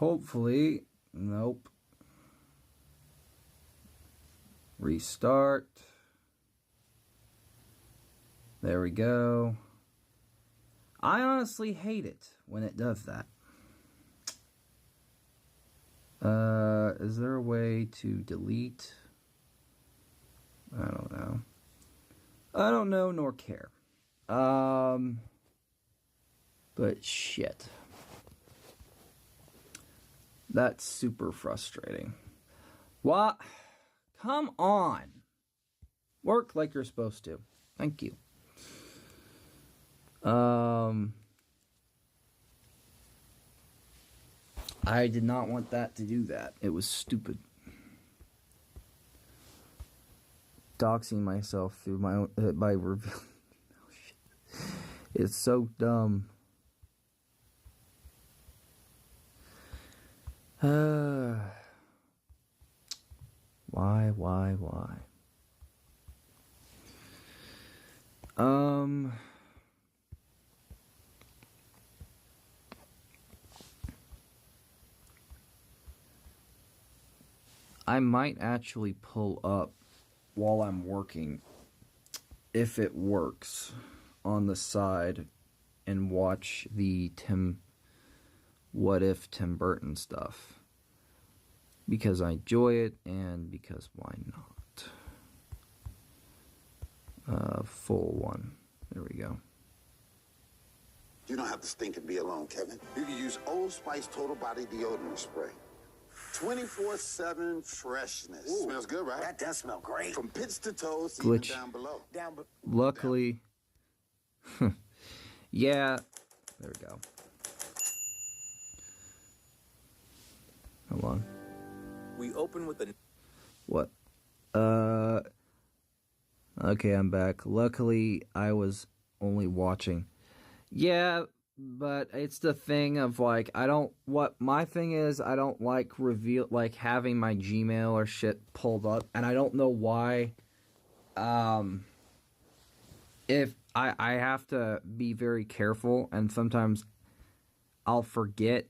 Hopefully, nope. Restart. There we go. I honestly hate it when it does that. Is there a way to delete? I don't know. I don't know nor care. But shit. That's super frustrating. What? Come on. Work like you're supposed to. Thank you. I did not want that to do that. It was stupid. Doxing myself through my own by revealing. Oh, shit. It's so dumb. Why? I might actually pull up while I'm working, if it works, on the side and watch the What If Tim Burton stuff. Because I enjoy it, and because why not? Full one. There we go. You don't have to stink and be alone, Kevin. You can use Old Spice Total Body Deodorant Spray. 24/7 freshness. Ooh, smells good, right? That does smell great. From pits to toes, Glitch. even down below. Luckily. Yeah. There we go. Hold on. We open with the... What? Okay, I'm back. Luckily, I was only watching. Yeah, but it's the thing of, like, my thing is, I don't like having my Gmail or shit pulled up, and I don't know why. If I have to be very careful, and sometimes I'll forget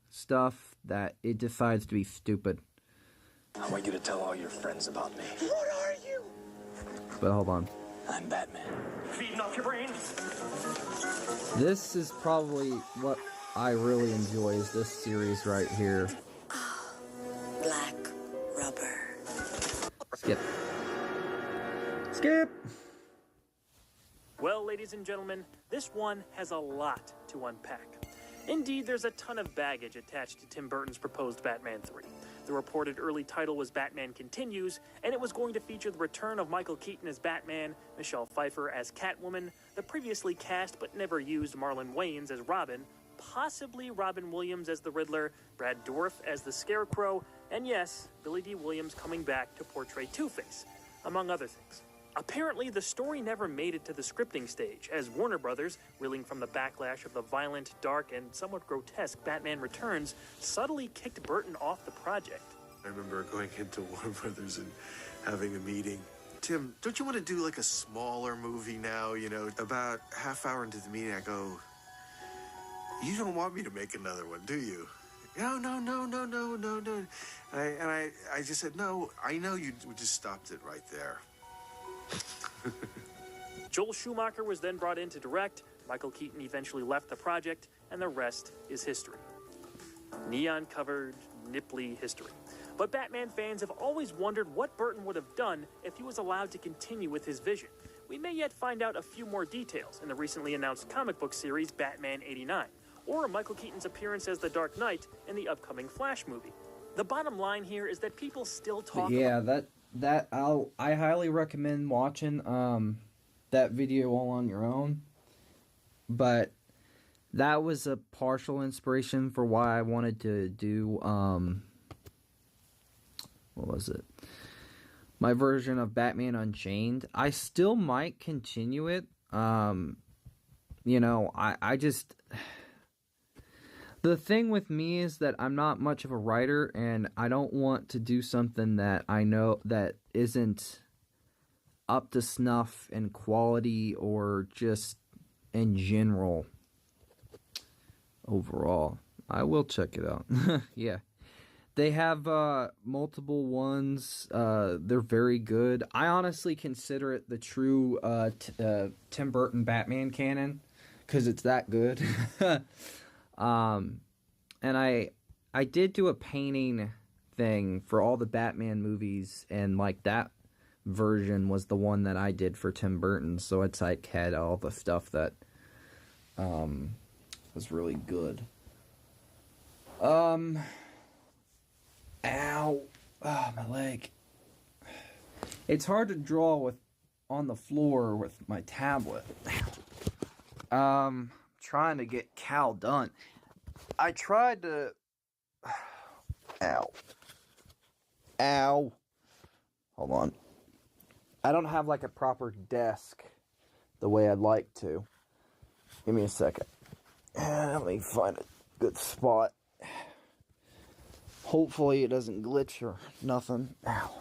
stuff that it decides to be stupid. I want you to tell all your friends about me. What are you? But hold on. I'm Batman. Feeding off your brains. This is probably what I really enjoy, is this series right here. Black rubber. Skip. Skip! Well, ladies and gentlemen, this one has a lot to unpack. Indeed, there's a ton of baggage attached to Tim Burton's proposed Batman 3. The reported early title was Batman Continues, and it was going to feature the return of Michael Keaton as Batman, Michelle Pfeiffer as Catwoman, the previously cast but never used Marlon Wayans as Robin, possibly Robin Williams as the Riddler, Brad Dourif as the Scarecrow, and yes, Billy D. Williams coming back to portray Two-Face, among other things. Apparently, the story never made it to the scripting stage, as Warner Brothers, reeling from the backlash of the violent, dark, and somewhat grotesque Batman Returns, subtly kicked Burton off the project. I remember going into Warner Brothers and having a meeting. Tim, don't you want to do like a smaller movie now? You know, about half hour into the meeting, I go, you don't want me to make another one, do you? No. And I just said, no, I know you just stopped it right there. Joel Schumacher was then brought in to direct, Michael Keaton eventually left the project, and the rest is history. Neon-covered, nipply history. But Batman fans have always wondered what Burton would have done if he was allowed to continue with his vision. We may yet find out a few more details in the recently announced comic book series Batman 89, or Michael Keaton's appearance as the Dark Knight in the upcoming Flash movie. The bottom line here is that people still talk about... I highly recommend watching that video all on your own. But that was a partial inspiration for why I wanted to do what was it? My version of Batman Unchained. I still might continue it. You know, I just... The thing with me is that I'm not much of a writer, and I don't want to do something that I know that isn't up to snuff in quality or just in general overall. I will check it out. Yeah. They have multiple ones. They're very good. I honestly consider it the true Tim Burton Batman canon because it's that good. And I did do a painting thing for all the Batman movies, and like that version was the one that I did for Tim Burton. So it's like had all the stuff that was really good. Ow. Oh, my leg. It's hard to draw with on the floor with my tablet. Trying to get Cal done. I tried to... Ow. Ow. Hold on. I don't have like a proper desk the way I'd like to. Give me a second. Let me find a good spot. Hopefully it doesn't glitch or nothing. Ow.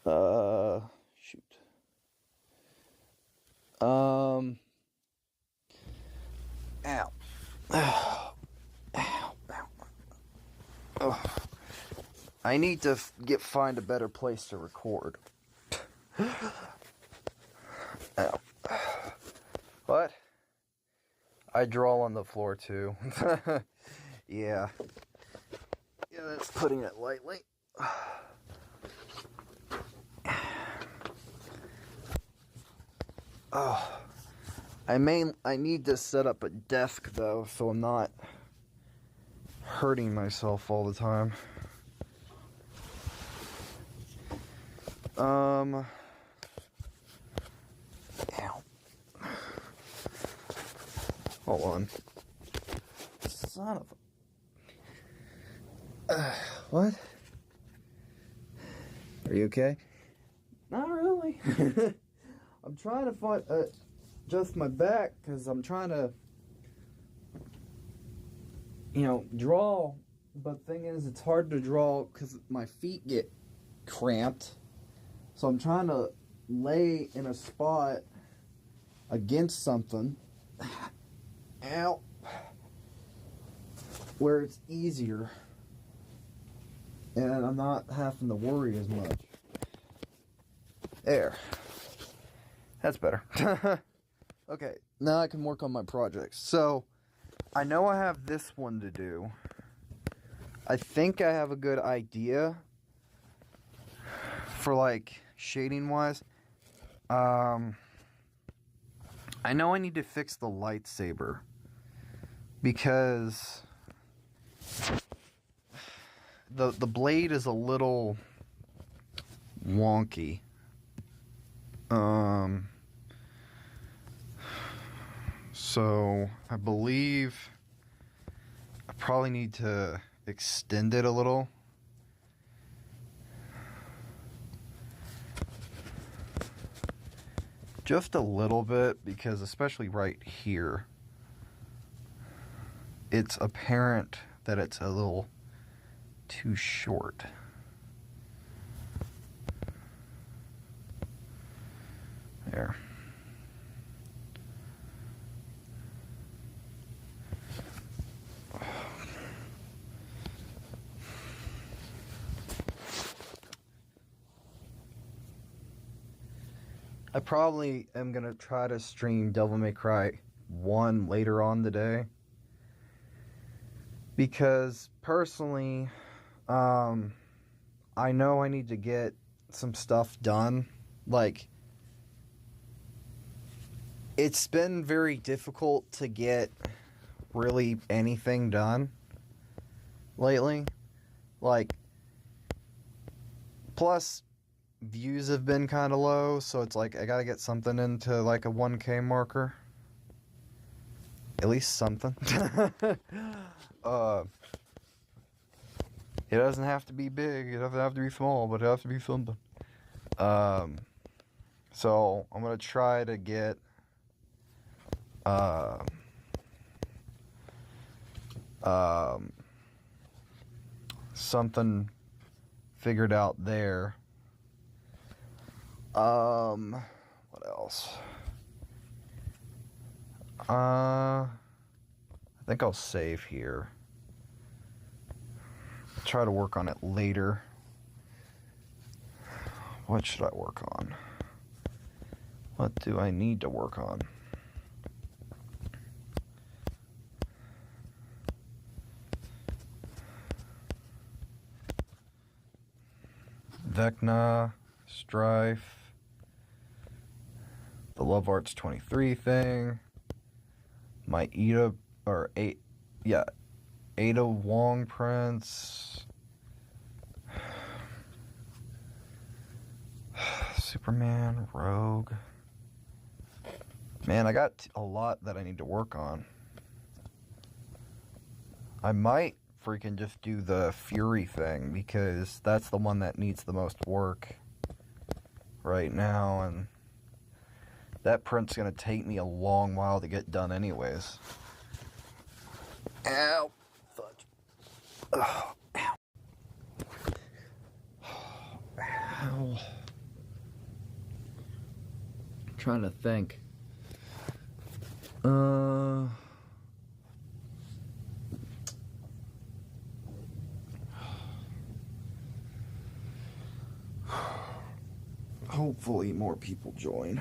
Ow. Shoot. Ow. Ow. Ow. Oh. I need to find a better place to record. Ow. What? I draw on the floor too. Yeah. Yeah, that's putting it lightly. Oh. I need to set up a desk though, so I'm not hurting myself all the time. Ow. Hold on. Son of a... what? Are you okay? Not really. I'm trying to find... adjust my back, because I'm trying to... draw. But the thing is, it's hard to draw, because my feet get cramped. So I'm trying to lay in a spot against something. Ow. Where it's easier. And I'm not having to worry as much. There. That's better. Okay, now I can work on my projects. So, I know I have this one to do. I think I have a good idea for like shading wise. I know I need to fix the lightsaber because the blade is a little wonky. So I believe I probably need to extend it a little. Just a little bit, because especially right here, it's apparent that it's a little too short. There. I probably am going to try to stream Devil May Cry 1 later on today. Because, personally, I know I need to get some stuff done. Like, it's been very difficult to get really anything done lately. Like, plus... views have been kind of low, so it's like I gotta get something into like a 1K marker. At least something. It doesn't have to be big, it doesn't have to be small, but it has to be something. So I'm gonna try to get something figured out there. What else? I think I'll save here. Try to work on it later. What should I work on? What do I need to work on? Vecna, Strife, the Love Arts 23 thing, my Ada, or Ada Wong prints, Superman, Rogue. Man, I got a lot that I need to work on. I might freaking just do the Fury thing, because that's the one that needs the most work right now, and that print's gonna take me a long while to get done anyways. Ow! Fudge. Oh, ow. Ow. I'm trying to think. Hopefully more people join.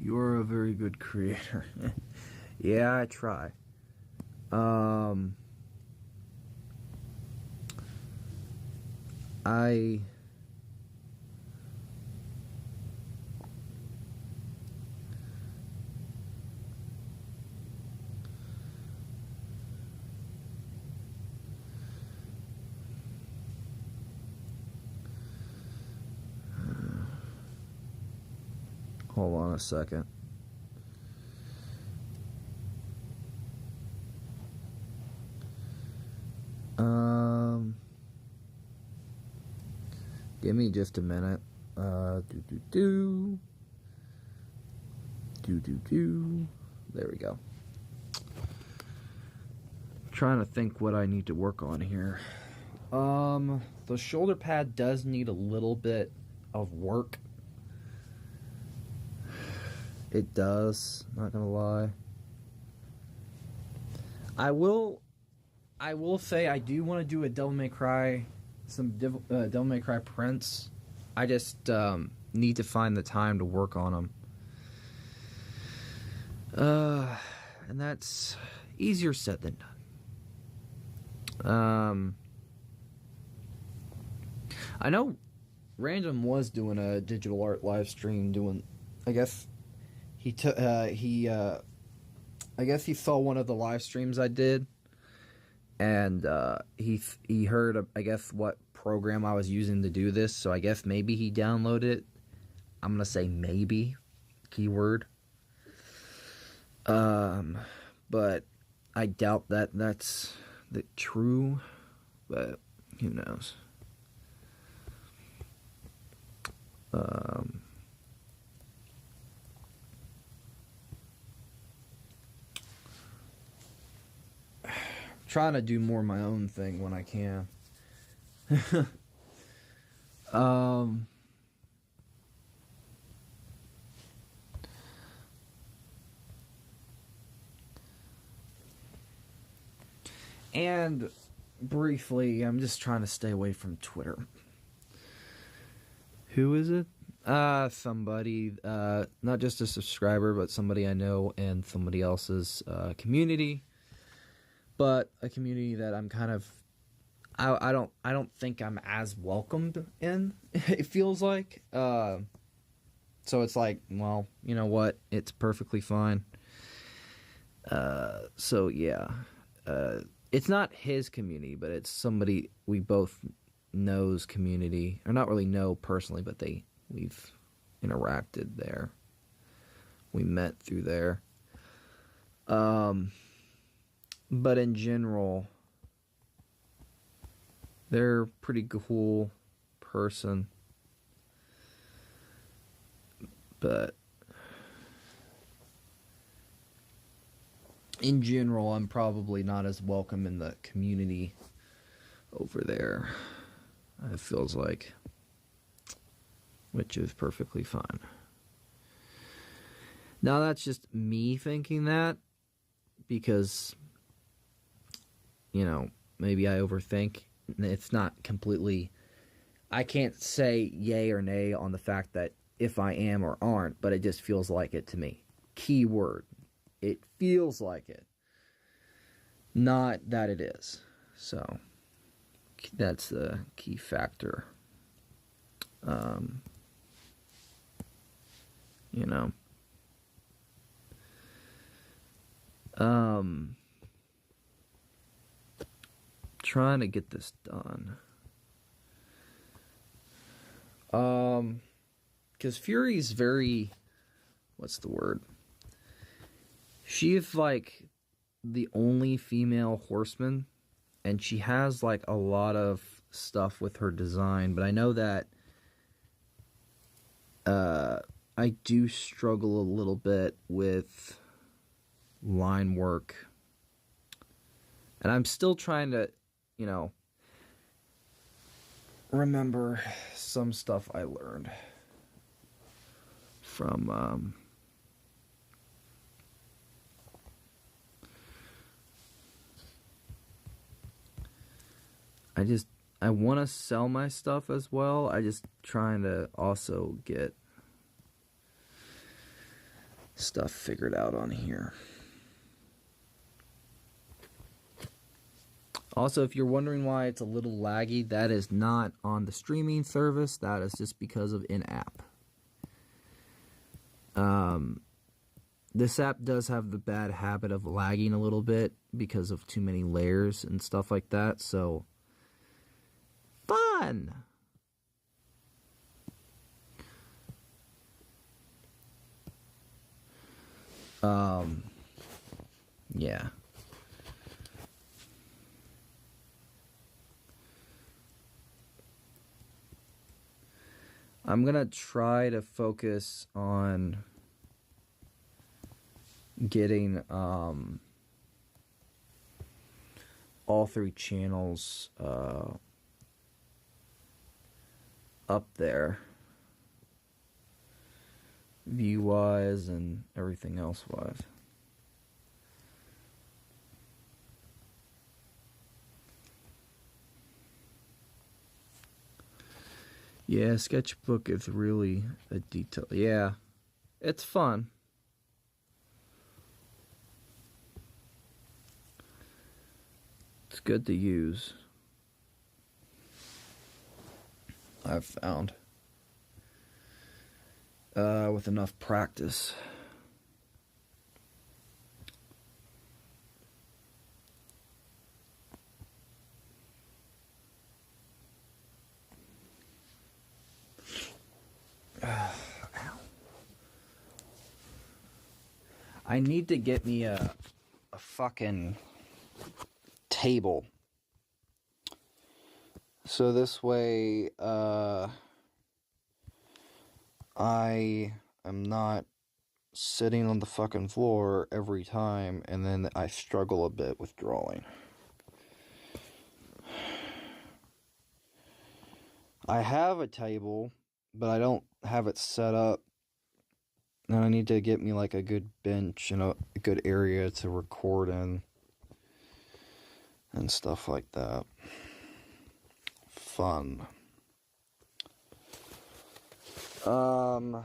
You're a very good creator. Yeah, I try. I hold on a second. Give me just a minute. There we go. Trying to think what I need to work on here. The shoulder pad does need a little bit of work. It does, not gonna lie. I will say I do want to do a Devil May Cry, some Devil May Cry prints. I just need to find the time to work on them. And that's easier said than done. I know Random was doing a digital art live stream doing, I guess I guess he saw one of the live streams I did, and he heard, I guess, what program I was using to do this, so I guess maybe he downloaded it. I'm gonna say maybe, keyword. But I doubt that that's true, but who knows. Trying to do more of my own thing when I can. And briefly, I'm just trying to stay away from Twitter. Who is it? Somebody, not just a subscriber, but somebody I know in somebody else's community. But a community that I'm kind of, I don't think I'm as welcomed in. It feels like, so it's like, well, you know what? It's perfectly fine. So yeah, it's not his community, but it's somebody we both know's community, or not really know personally, but we've interacted there. We met through there. But in general, they're a pretty cool person. But in general, I'm probably not as welcome in the community over there, it feels like, which is perfectly fine. Now, that's just me thinking that, because, you know, maybe I overthink. It's not completely, I can't say yay or nay on the fact that if I am or aren't, but it just feels like it to me. Keyword. It feels like it. Not that it is. So, that's the key factor. You know. Trying to get this done. Because Fury's very, what's the word? She is like the only female horseman, and she has like a lot of stuff with her design, but I know that I do struggle a little bit with line work, and I'm still trying to, you know, remember some stuff I learned from I want to sell my stuff as well. I just trying to also get stuff figured out on here. Also, if you're wondering why it's a little laggy, that is not on the streaming service. That is just because of in-app. This app does have the bad habit of lagging a little bit because of too many layers and stuff like that. So, fun! Yeah. I'm gonna try to focus on getting all 3 channels up there, view wise and everything else wise. Yeah, sketchbook is really a detail. Yeah, it's fun. It's good to use, I've found, with enough practice. I need to get me a fucking table. So this way, I am not sitting on the fucking floor every time, and then I struggle a bit with drawing. I have a table, but I don't have it set up. And I need to get me like a good bench and a good area to record in and stuff like that. Fun. Um,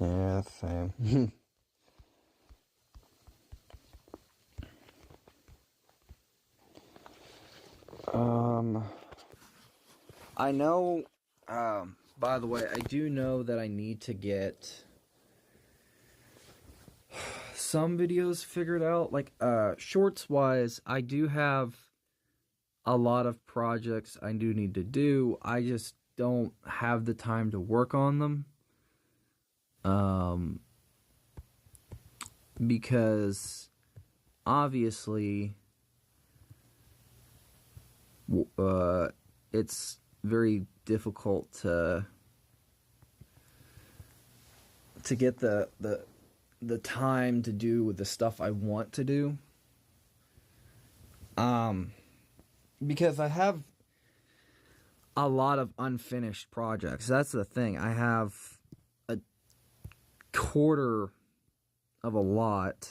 yeah, same. I know, by the way, I do know that I need to get some videos figured out. Like, shorts wise, I do have a lot of projects I do need to do. I just don't have the time to work on them. Because obviously, it's very difficult to get the time to do the stuff I want to do. Because I have a lot of unfinished projects. That's the thing. I have a quarter of a lot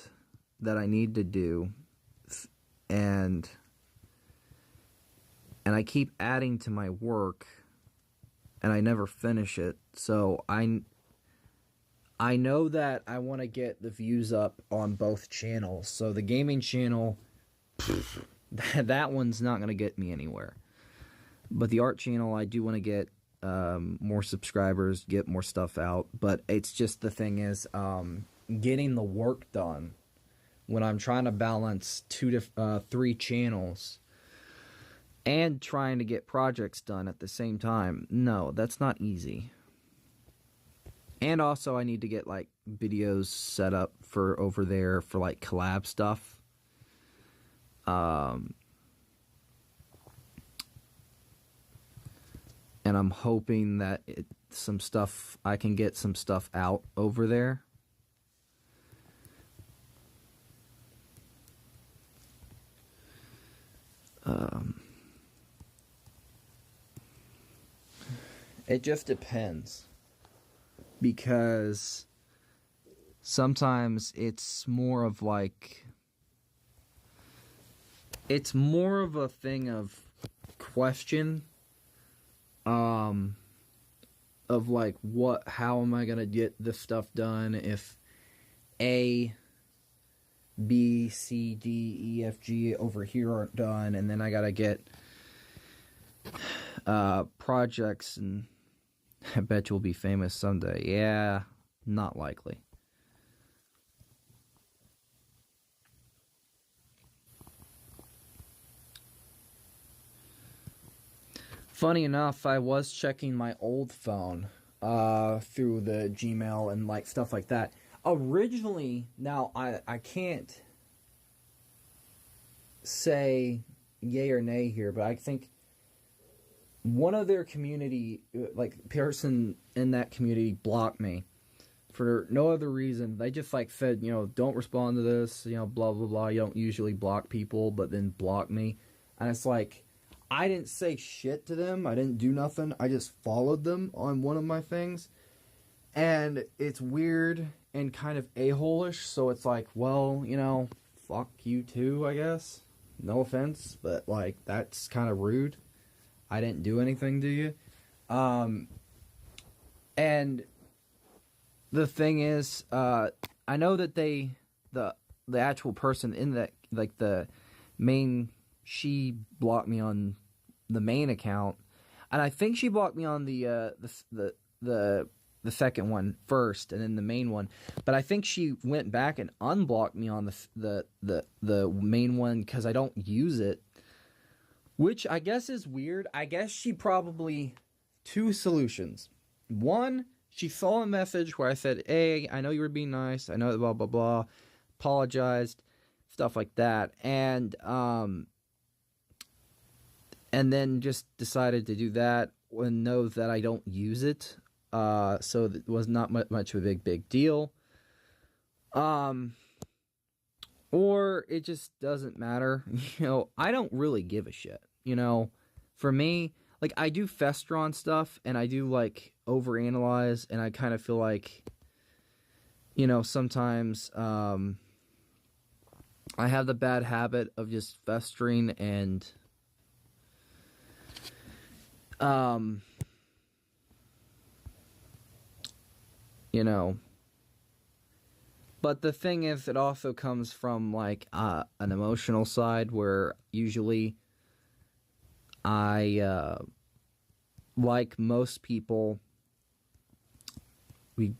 that I need to do, and I keep adding to my work, and I never finish it. So I know that I want to get the views up on both channels. So the gaming channel, that one's not going to get me anywhere. But the art channel, I do want to get more subscribers, get more stuff out. But it's just, the thing is, getting the work done when I'm trying to balance 3 channels and trying to get projects done at the same time. No, that's not easy. And also, I need to get, like, videos set up for over there for, like, collab stuff. And I'm hoping that I can get some stuff out over there. It just depends. Because sometimes it's more of like, it's more of a thing of question, of like, how am I gonna get this stuff done if A, B, C, D, E, F, G over here aren't done, and then I gotta get projects, and I bet you'll be famous someday. Yeah, not likely. Funny enough, I was checking my old phone through the Gmail and like stuff like that. Originally, now I can't say yay or nay here, but I think one of their community, like, person in that community blocked me for no other reason. They just, like, said, don't respond to this, blah, blah, blah. You don't usually block people, but then block me. And it's like, I didn't say shit to them. I didn't do nothing. I just followed them on one of my things. And it's weird and kind of a-hole-ish. So it's like, well, fuck you too, I guess. No offense, but, like, that's kind of rude. I didn't do anything to you. And the thing is, I know that the actual person in that, like, the main, she blocked me on the main account, and I think she blocked me on the second one first, and then the main one. But I think she went back and unblocked me on the main one because I don't use it. Which I guess is weird. I guess she probably... 2 solutions. One, she saw a message where I said, hey, I know you were being nice. I know blah, blah, blah. Apologized. Stuff like that. And then just decided to do that and knows that I don't use it. So it was not much of a big deal. Or it just doesn't matter. I don't really give a shit. For me, like, I do fester on stuff, and I do, like, overanalyze, and I kind of feel like, sometimes, I have the bad habit of just festering and you know, but the thing is, it also comes from like an emotional side where usually I like most people, we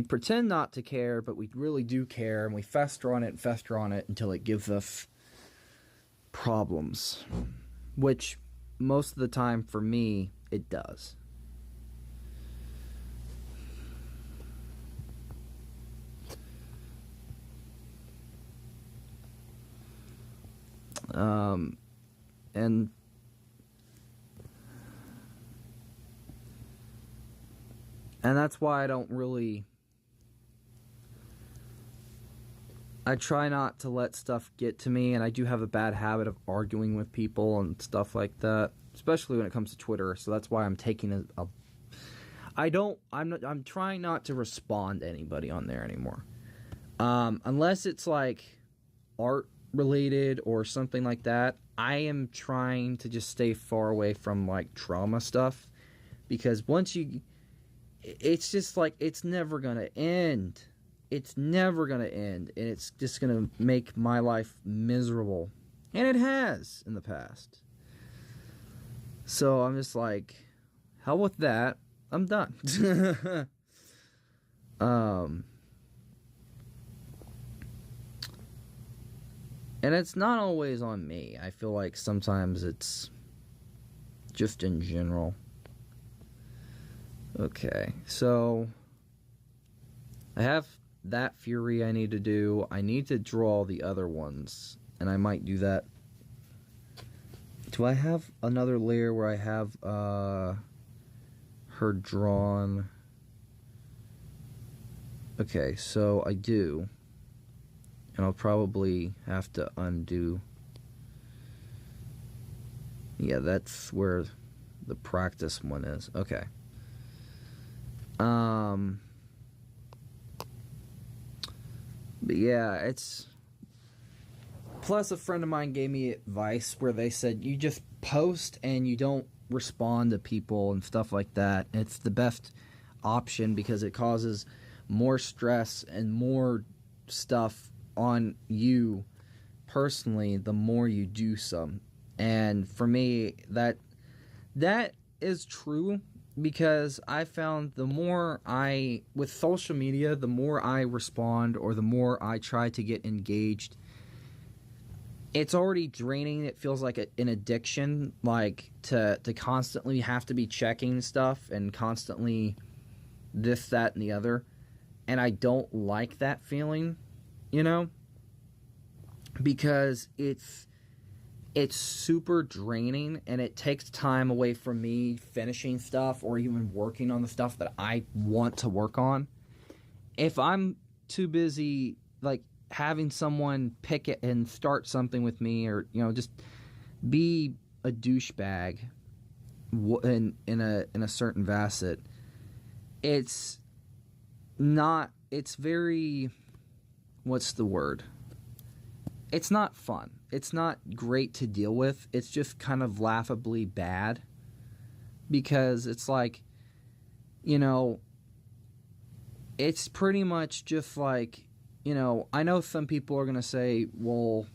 pretend not to care, but we really do care, and we fester on it until it gives us problems, which most of the time for me it does. And that's why I try not to let stuff get to me, and I do have a bad habit of arguing with people and stuff like that, especially when it comes to Twitter. So that's why I'm taking I'm trying not to respond to anybody on there anymore. Unless it's like art related or something like that, I am trying to just stay far away from like trauma stuff, because it's just like, it's never gonna end. It's never gonna end, and it's just gonna make my life miserable, and it has in the past. So I'm just like, hell with that, I'm done. And it's not always on me. I feel like sometimes it's just in general. Okay, so I have that Fury I need to do. I need to draw the other ones, and I might do that. Do I have another layer where I have her drawn? Okay, so I do. And I'll probably have to undo. Yeah, that's where the practice one is. Okay. But yeah, it's... Plus, a friend of mine gave me advice where they said, you just post and you don't respond to people and stuff like that. It's the best option because it causes more stress and more stuff on you personally the more you do some. And for me, that is true, because I found the more with social media, the more I respond or the more I try to get engaged, it's already draining. It feels like an addiction, like to constantly have to be checking stuff and constantly this, that, and the other. And I don't like that feeling, you know, because it's super draining, and it takes time away from me finishing stuff or even working on the stuff that I want to work on. If I'm too busy, like, having someone pick it and start something with me, or, you know, just be a douchebag in a certain facet, it's very, what's the word? It's not fun. It's not great to deal with. It's just kind of laughably bad, because it's like, you know, it's pretty much just like, you know, I know some people are going to say, well,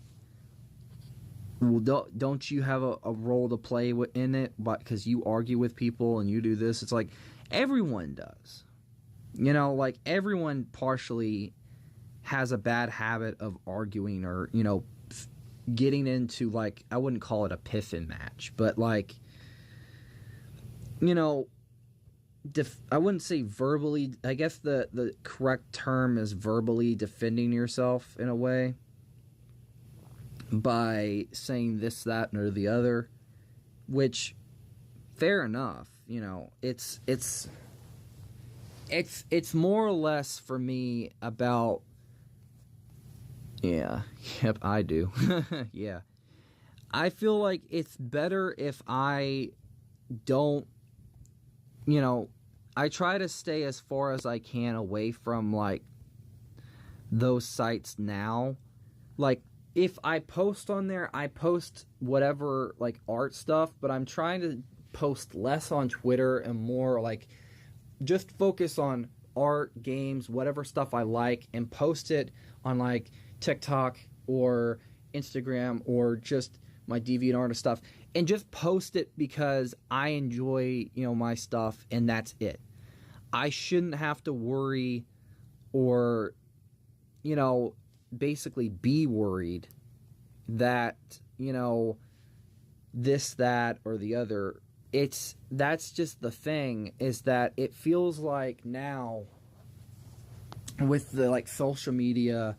don't you have a role to play in it, but because you argue with people and you do this? It's like, everyone does. You know, like, everyone partially has a bad habit of arguing, or, you know, getting into, like, I wouldn't call it a piffin match, but, like, you know, I wouldn't say verbally, I guess the correct term is verbally defending yourself in a way by saying this, that, or the other, which, fair enough, you know, it's more or less for me about, yeah, yep, I do. Yeah. I feel like it's better if I don't, you know, I try to stay as far as I can away from, like, those sites now. Like, if I post on there, I post whatever, like, art stuff, but I'm trying to post less on Twitter and more, like, just focus on art, games, whatever stuff I like, and post it on, like, TikTok or Instagram or just my DeviantArt stuff, and just post it because I enjoy, my stuff, and that's it. I shouldn't have to worry or, basically be worried that, this, that, or the other. That's just the thing, is that it feels like now with the, like, social media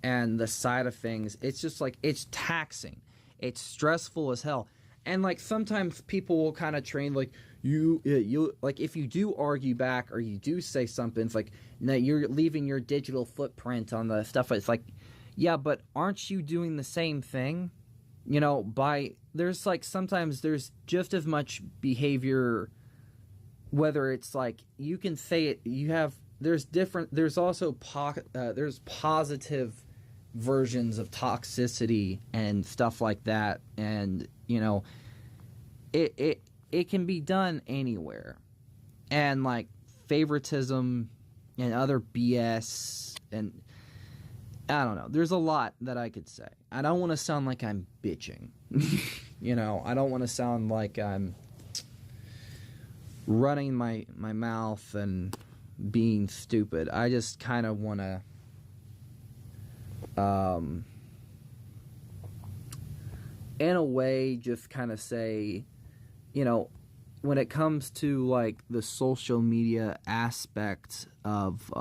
and the side of things, it's just like, it's taxing. It's stressful as hell. And, like, sometimes people will kind of train, like, you like, if you do argue back or you do say something, it's like, no, you're leaving your digital footprint on the stuff. It's like, yeah, but aren't you doing the same thing? There's, like, sometimes there's just as much behavior, whether it's, like, you can say it, there's also there's positive versions of toxicity and stuff like that, and, it can be done anywhere. And, like, favoritism and other BS, and I don't know. There's a lot that I could say. I don't want to sound like I'm bitching. I don't want to sound like I'm running my mouth and being stupid. I just kind of want to in a way just kind of say, when it comes to, like, the social media aspect of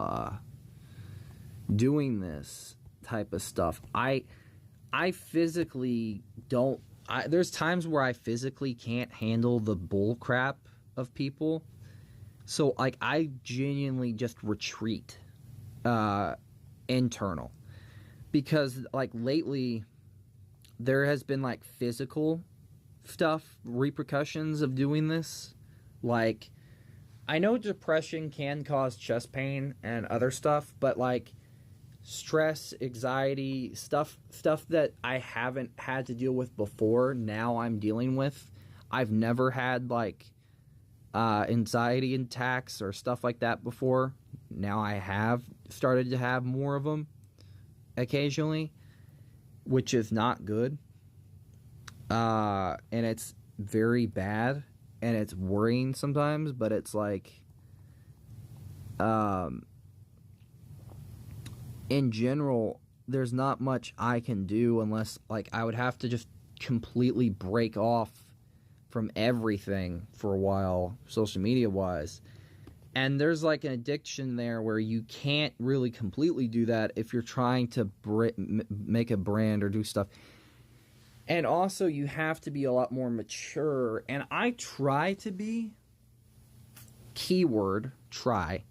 doing this type of stuff, I physically don't. There's times where I physically can't handle the bull crap of people, so, like, I genuinely just retreat internal, because, like, lately there has been, like, physical stuff, repercussions of doing this. Like, I know depression can cause chest pain and other stuff, but, like, stress, anxiety, stuff that I haven't had to deal with before, now I'm dealing with. I've never had, like, anxiety attacks or stuff like that before. Now I have started to have more of them occasionally, which is not good. And it's very bad, and it's worrying sometimes, but it's like, in general, there's not much I can do unless, like, I would have to just completely break off from everything for a while, social media wise. And there's, like, an addiction there where you can't really completely do that if you're trying to make a brand or do stuff. And also, you have to be a lot more mature. And I try to be, keyword, try.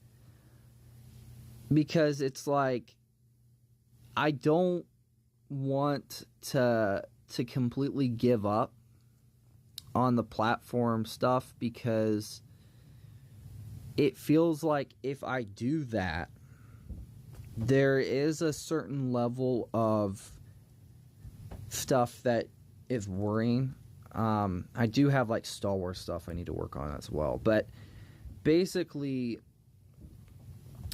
Because it's like, I don't want to completely give up on the platform stuff, because it feels like if I do that, there is a certain level of stuff that is worrying. I do have, like, Star Wars stuff I need to work on as well, but basically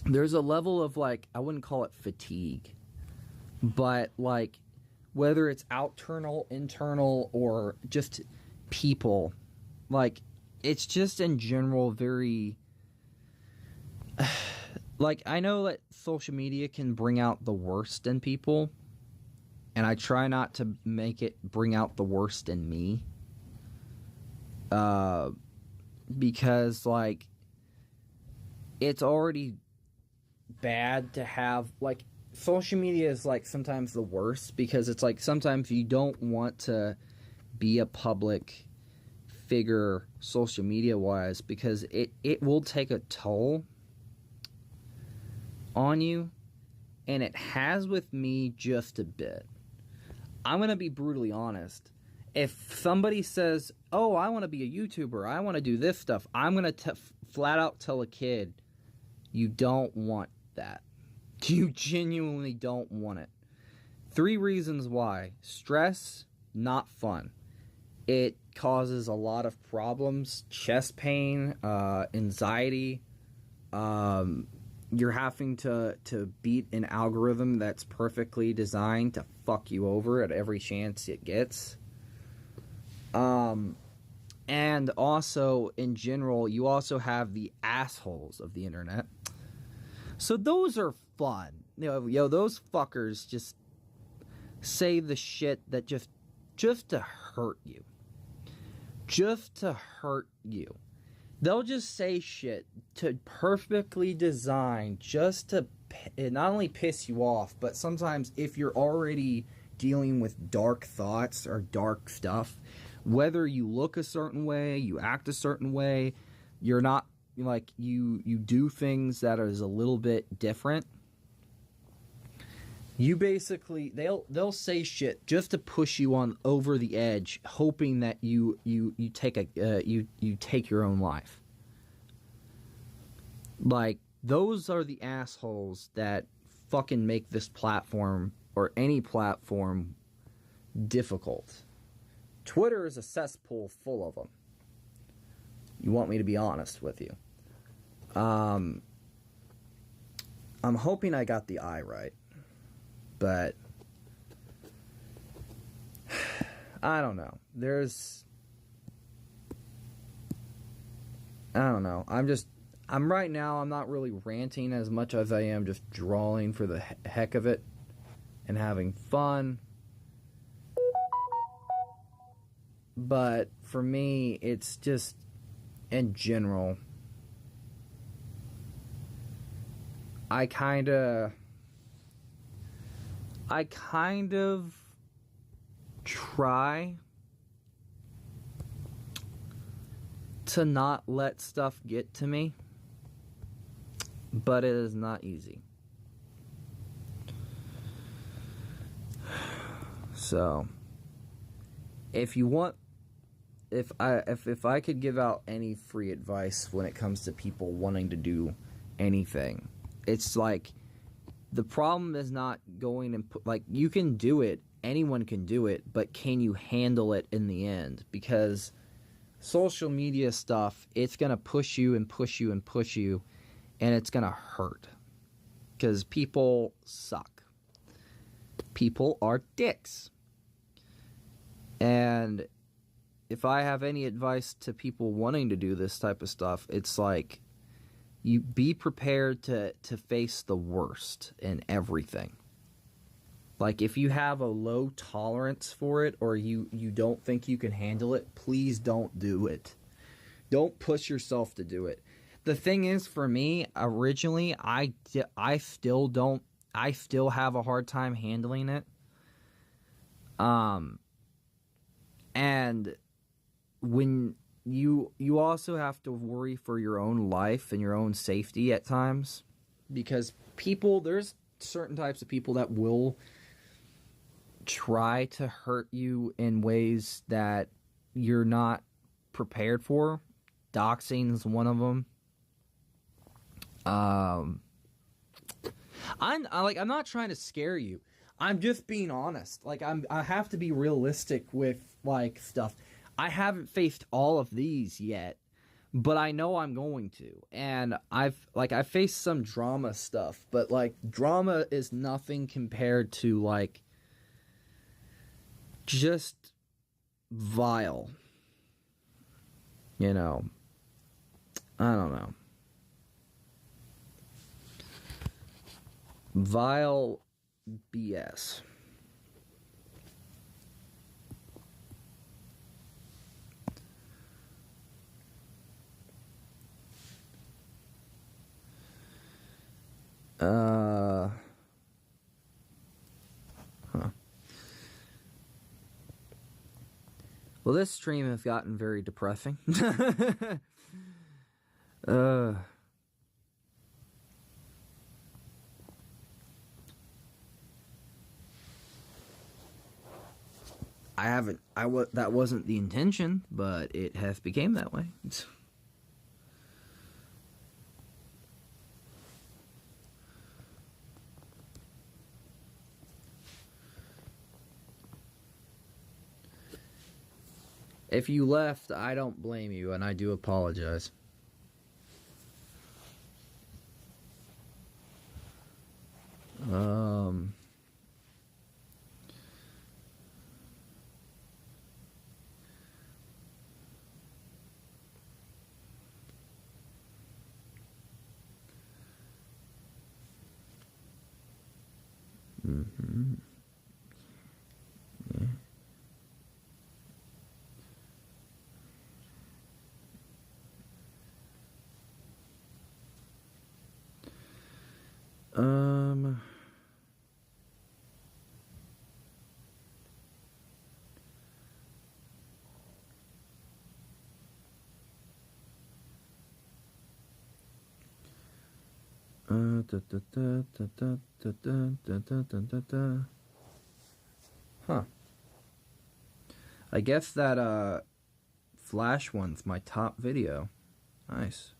there's a level of, like, I wouldn't call it fatigue, but, like, whether it's external, internal, or just people, like, it's just in general very like, I know that social media can bring out the worst in people, and I try not to make it bring out the worst in me. Because, like, it's already bad to have, like, social media is, like, sometimes the worst, because it's, like, sometimes you don't want to be a public figure social media-wise, because it will take a toll on you, and it has with me just a bit. I'm going to be brutally honest. If somebody says, oh, I want to be a YouTuber, I want to do this stuff, I'm going to flat out tell a kid, you don't want that. You genuinely don't want it. 3 reasons why. Stress, not fun. It causes a lot of problems, chest pain, anxiety. You're having to beat an algorithm that's perfectly designed to fuck you over at every chance it gets. And also, in general, you also have the assholes of the internet. So those are fun. Those fuckers just say the shit that just to hurt you. Just to hurt you. They'll just say shit to perfectly design just to not only piss you off, but sometimes if you're already dealing with dark thoughts or dark stuff, whether you look a certain way, you act a certain way, you're not like you do things that is a little bit different. You basically they'll say shit just to push you on over the edge, hoping that you take your own life. Like, those are the assholes that fucking make this platform or any platform difficult. Twitter is a cesspool full of them. You want me to be honest with you? I'm hoping I got the I right. But I don't know. I don't know. I'm right now, I'm not really ranting as much as I am just drawing for the heck of it and having fun. But for me, it's just, in general, I kind of try to not let stuff get to me, but it is not easy. So, if I could give out any free advice when it comes to people wanting to do anything, it's like, the problem is not going and like, you can do it, anyone can do it, but can you handle it in the end? Because social media stuff, it's gonna push you and push you and push you, and it's gonna hurt. Because people suck. People are dicks. And if I have any advice to people wanting to do this type of stuff, it's like, you be prepared to face the worst in everything. Like, if you have a low tolerance for it, or you don't think you can handle it, please don't do it. Don't push yourself to do it. The thing is, for me, originally, I still have a hard time handling it. And when you also have to worry for your own life and your own safety at times, because there's certain types of people that will try to hurt you in ways that you're not prepared for. Doxing is one of them. I'm not trying to scare you. I'm just being honest. Like, I have to be realistic with like stuff. I haven't faced all of these yet, but I know I'm going to. And I faced some drama stuff, but like, drama is nothing compared to like just vile. You know, I don't know. Vile BS. Well, this stream has gotten very depressing. That wasn't the intention, but it has became that way. If you left, I don't blame you, and I do apologize. Mm-hmm. Yeah. Huh. I guess that Flash one's my top video. Nice.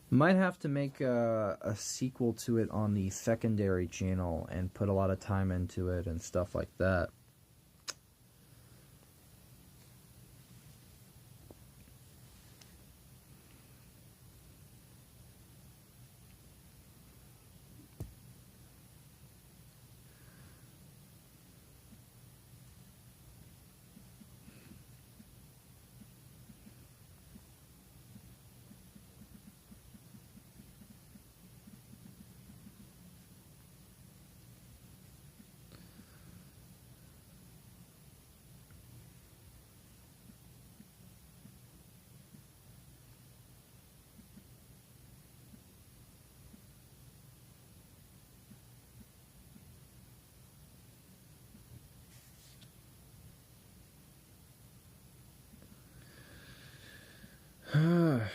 Might have to make a sequel to it on the secondary channel and put a lot of time into it and stuff like that.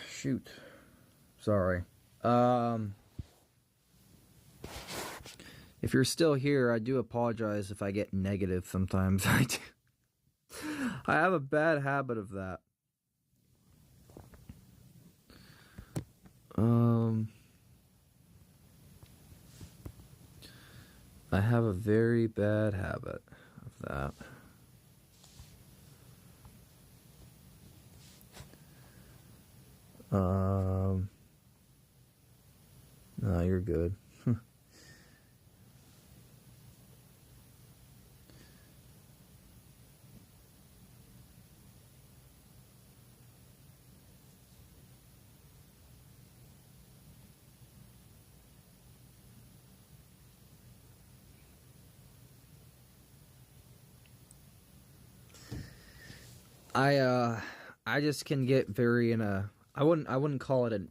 Shoot. Sorry. If you're still here, I do apologize if I get negative sometimes. I do. I have a bad habit of that. I have a very bad habit of that. No, you're good. I just can get very in a, I wouldn't call it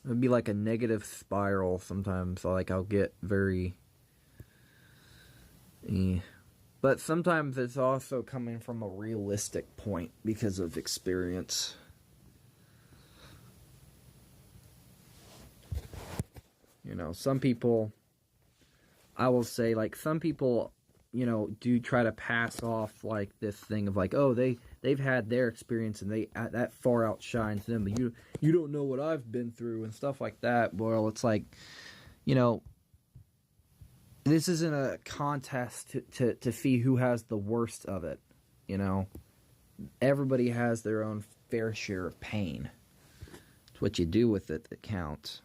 it'd be like a negative spiral sometimes. Like I'll get very, but sometimes it's also coming from a realistic point because of experience. You know, some people, I will say, like, some people, you know, do try to pass off like this thing of like, oh, they've had their experience and that far outshines them, but you don't know what I've been through and stuff like that. Well, it's like, you know, this isn't a contest to see who has the worst of it. You know, everybody has their own fair share of pain. It's what you do with it that counts.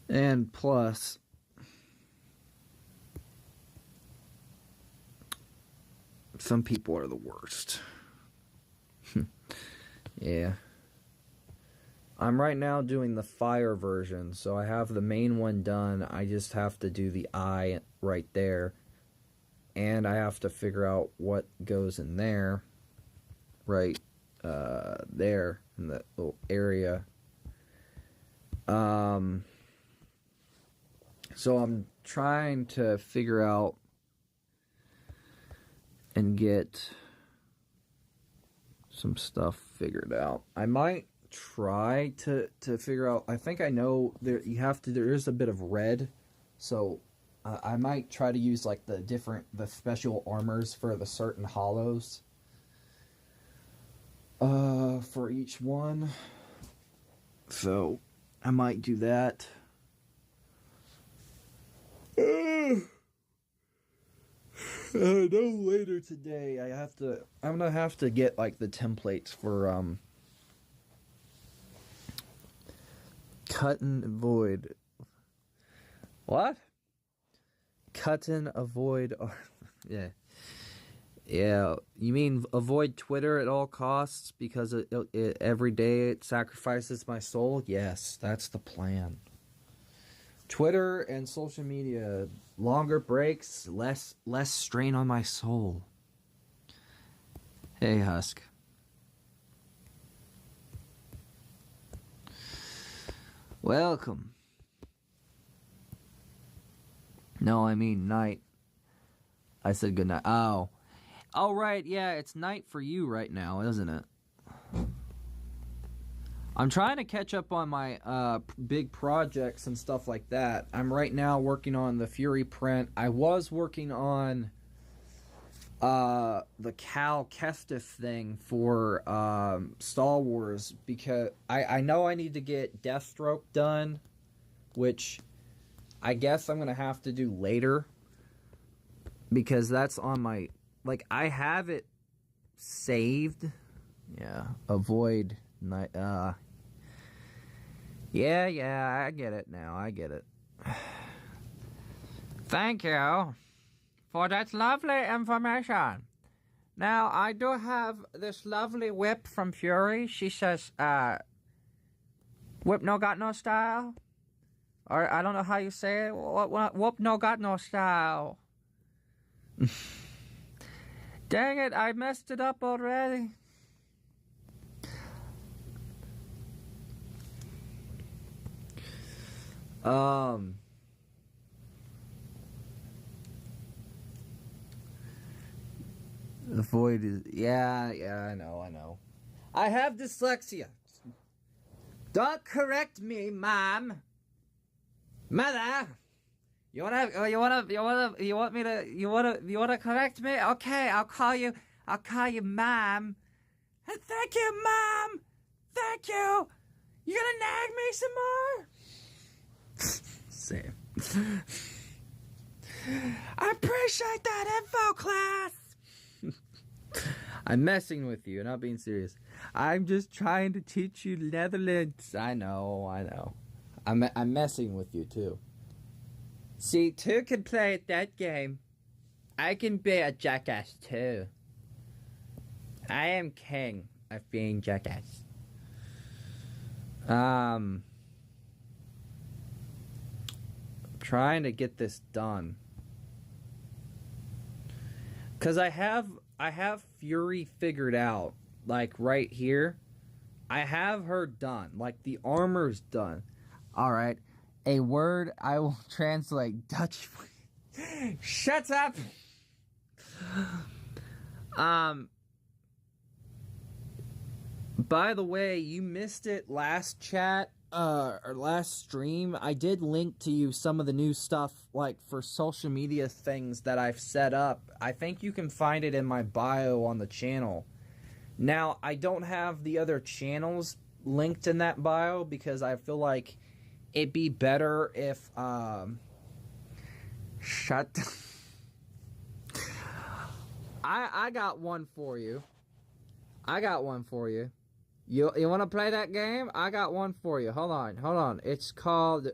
And plus, some people are the worst. Yeah. I'm right now doing the fire version, so I have the main one done. I just have to do the eye right there. And I have to figure out what goes in there. Right there in that little area. So I'm trying to figure out and get some stuff figured out. I might try to figure out, I think I know there is a bit of red, so I might try to use like the special armors for the certain hollows for each one. So I might do that. No, later today. I'm gonna have to get like the templates for cut and avoid. What? Cut and avoid. Yeah. Yeah, you mean avoid Twitter at all costs because every day it sacrifices my soul? Yes, that's the plan. Twitter and social media, longer breaks, less strain on my soul. Hey, Husk. Welcome. No, I mean night. I said good night. Oh. Oh, right, yeah, it's night for you right now, isn't it? I'm trying to catch up on my big projects and stuff like that. I'm right now working on the Fury print. I was working on the Cal Kestis thing for Star Wars because I know I need to get Deathstroke done, which I guess I'm going to have to do later because that's on my... Like, I have it saved. Yeah, avoid night. Yeah, I get it now. I get it. Thank you for that lovely information. Now, I do have this lovely whip from Fury. She says, whip no got no style. Or, I don't know how you say it. Whoop no got no style. Dang it, I messed it up already. The void is... Yeah, I know. I have dyslexia. Don't correct me, Mom. Mother! You want to correct me? Okay, I'll call you Mom. And thank you, Mom. Thank you. You gonna nag me some more? Same. I appreciate that info, class. I'm messing with you, not being serious. I'm just trying to teach you Netherlands. I know. I'm messing with you too. See, two can play at that game. I can be a jackass too. I am king of being jackass. Trying to get this done. Cause I have Fury figured out. Like right here. I have her done. Like the armor's done. Alright. A word I will translate Dutch. Shut up. By the way, you missed it last chat, or last stream. I did link to you some of the new stuff, like for social media things that I've set up. I think you can find it in my bio on the channel. Now, I don't have the other channels linked in that bio because I feel like it'd be better if, shut. I got one for you. You want to play that game? I got one for you. Hold on. It's called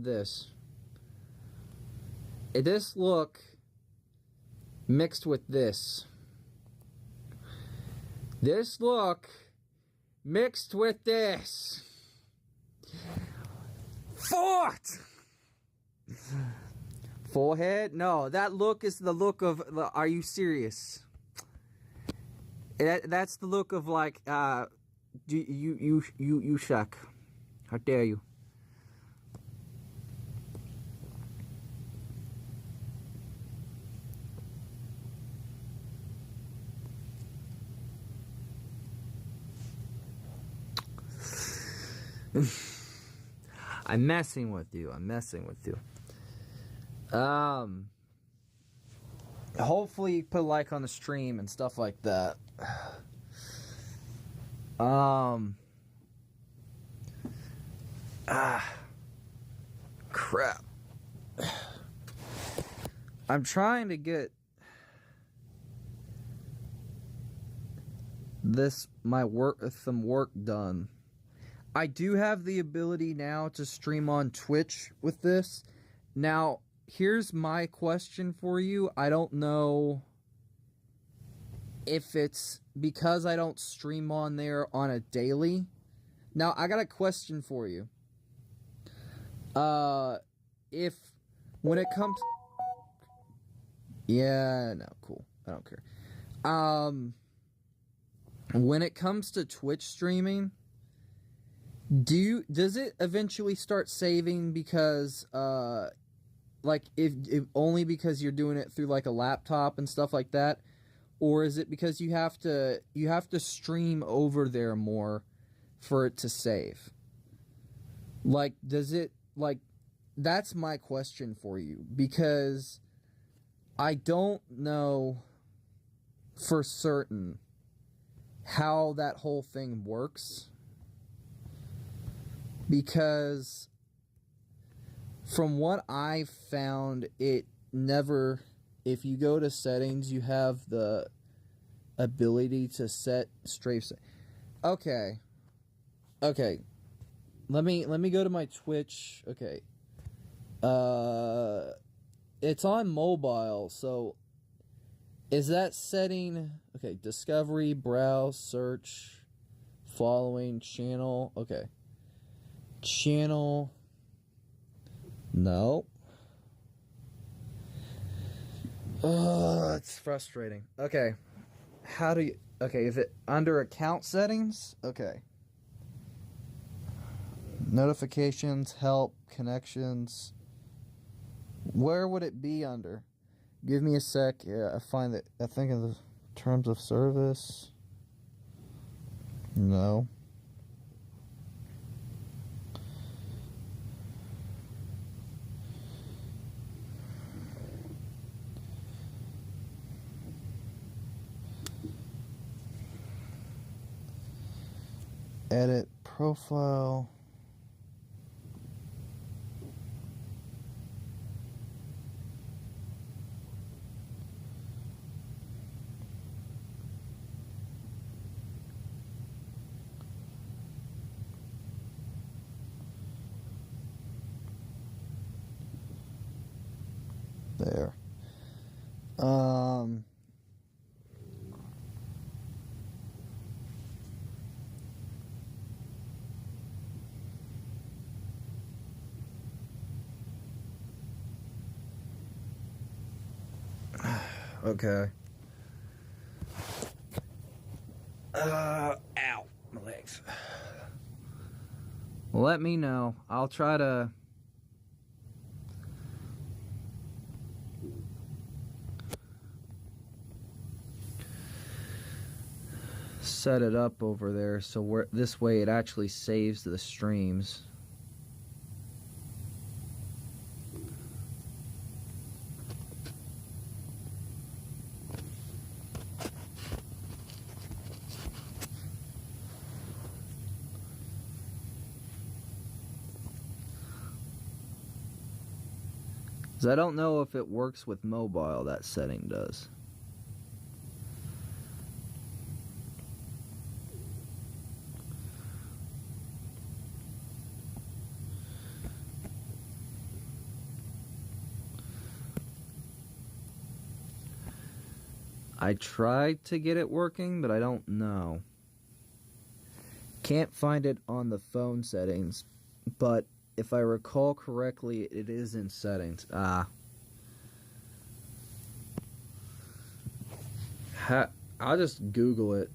this. This look mixed with this. This look mixed with this. Forehead? No, that look is the look of the... Are you serious? That's the look of like, you shuck. How dare you? I'm messing with you. Hopefully you put a like on the stream and stuff like that. Crap. I'm trying to get some work done. I do have the ability now to stream on Twitch with this. Now, here's my question for you. I don't know if it's because I don't stream on there on a daily. Now, I got a question for you. If when it comes, yeah, no, cool. I don't care. When it comes to Twitch streaming, does it eventually start saving because like if only because you're doing it through like a laptop and stuff like that, or is it because you have to stream over there more for it to save? Like, does it, like, that's my question for you, because I don't know for certain how that whole thing works, because from what I've found, it never, if you go to settings, you have the ability to set strafe. Okay. Let me go to my Twitch. Okay. It's on mobile, so is that setting? Okay, discovery, browse, search, following, channel. Okay. Channel. No. Oh, it's frustrating. Okay. How do you... Okay, is it under account settings? Okay. Notifications, help, connections. Where would it be under? Give me a sec. Yeah, I find that. I think in the terms of service. No. Edit profile. There. Okay. Ow. My legs. Let me know. I'll try to... set it up over there so this way it actually saves the streams. Because I don't know if it works with mobile, that setting does. I tried to get it working, but I don't know. Can't find it on the phone settings, but if I recall correctly, it is in settings. I'll just Google it.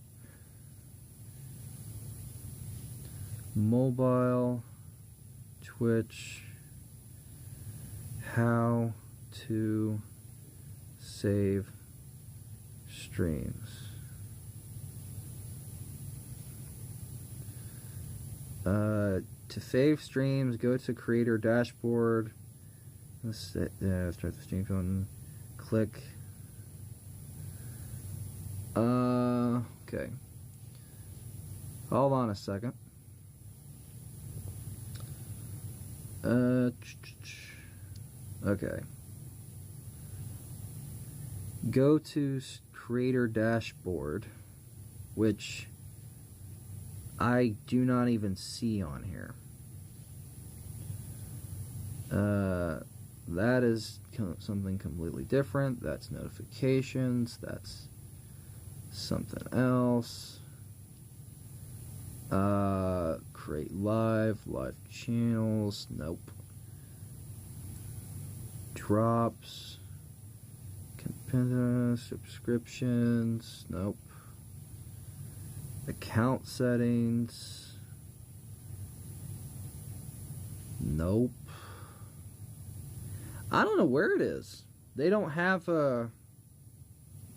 Mobile, Twitch, how to save streams. To save streams, go to creator dashboard. Let's start the stream button. Click. Okay. Hold on a second. Okay. go to creator dashboard, which I do not even see on here. That is something completely different. That's notifications. That's something else. Create live channels. Nope. Drops. Subscriptions. Nope. Account settings. Nope. I don't know where it is. They don't have a...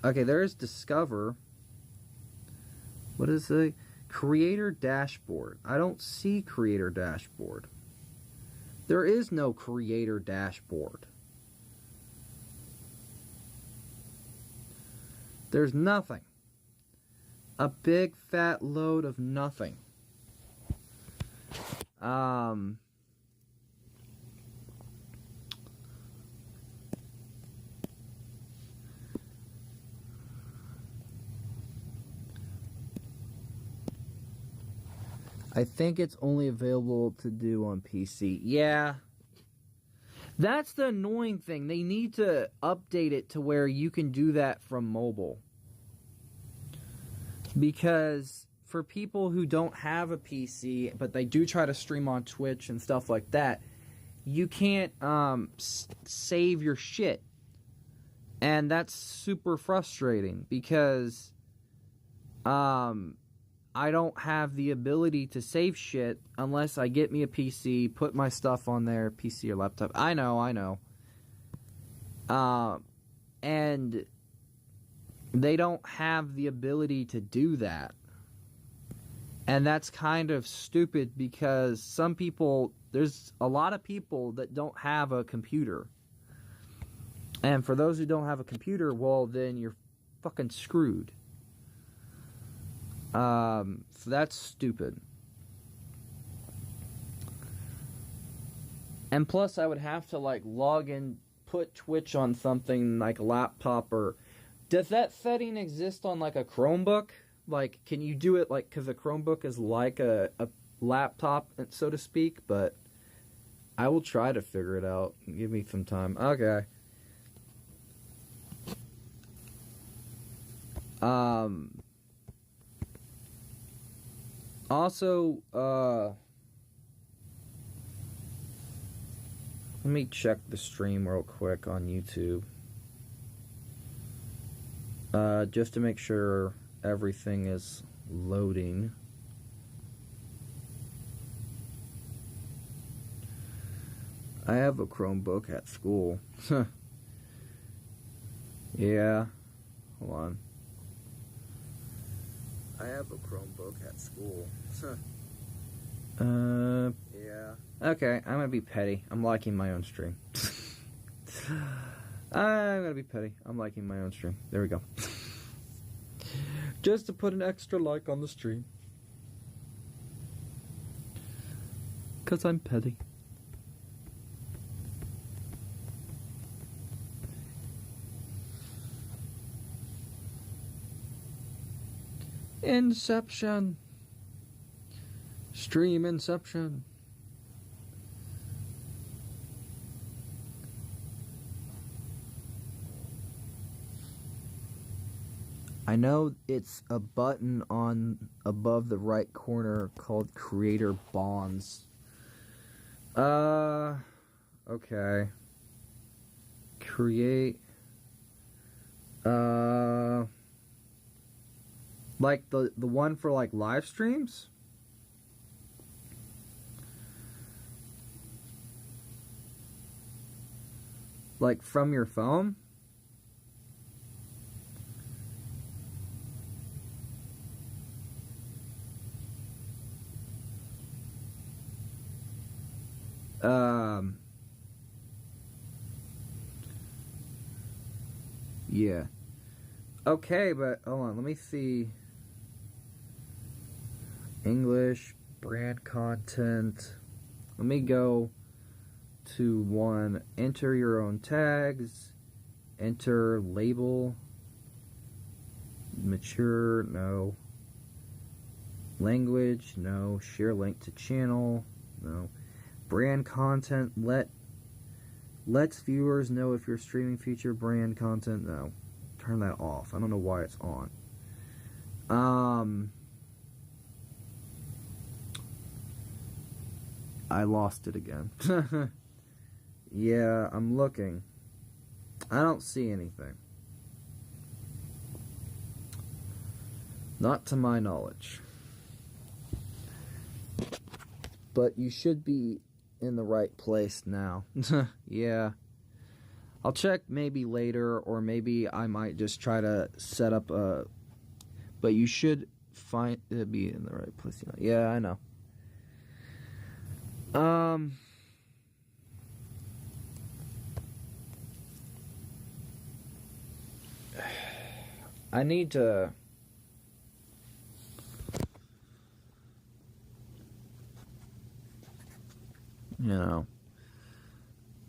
Okay, there's Discover. What is the... Creator dashboard. I don't see creator dashboard. There is no creator dashboard. There's nothing. A big fat load of nothing. I think it's only available to do on PC. Yeah. That's the annoying thing. They need to update it to where you can do that from mobile. Because for people who don't have a PC, but they do try to stream on Twitch and stuff like that, you can't save your shit. And that's super frustrating because I don't have the ability to save shit unless I get me a PC, put my stuff on there, PC or laptop. I know. And they don't have the ability to do that. And that's kind of stupid because some people, there's a lot of people that don't have a computer. And for those who don't have a computer, well, then you're fucking screwed. So that's stupid. And plus I would have to like log in, put Twitch on something like a laptop or... Does that setting exist on like a Chromebook? Like, can you do it like, because a Chromebook is like a laptop, so to speak, but I will try to figure it out. Give me some time. Okay. Also, let me check the stream real quick on YouTube. Just to make sure everything is loading. I have a Chromebook at school. Yeah. Hold on. I have a Chromebook at school. Yeah. Okay, I'm gonna be petty. I'm liking my own stream. I'm gonna be petty. I'm liking my own stream. There we go. Just to put an extra like on the stream. 'Cause I'm petty. Inception. Stream Inception. I know it's a button on above the right corner called Creator Bonds. Okay. Create. Like the one for like live streams? Like from your phone? Yeah. Okay, but hold on, let me see. English, brand content. Let me go to one, enter your own tags, Enter label. Mature, no. Language, no. Share link to channel, no. Brand content, lets viewers know if you're streaming feature brand content, no. Turn that off. I don't know why it's on. I lost it again. Yeah, I'm looking. I don't see anything. Not to my knowledge. But you should be in the right place now. Yeah. I'll check maybe later, or maybe I might just try to set up a... But you should be in the right place. Yeah, I know. I need to...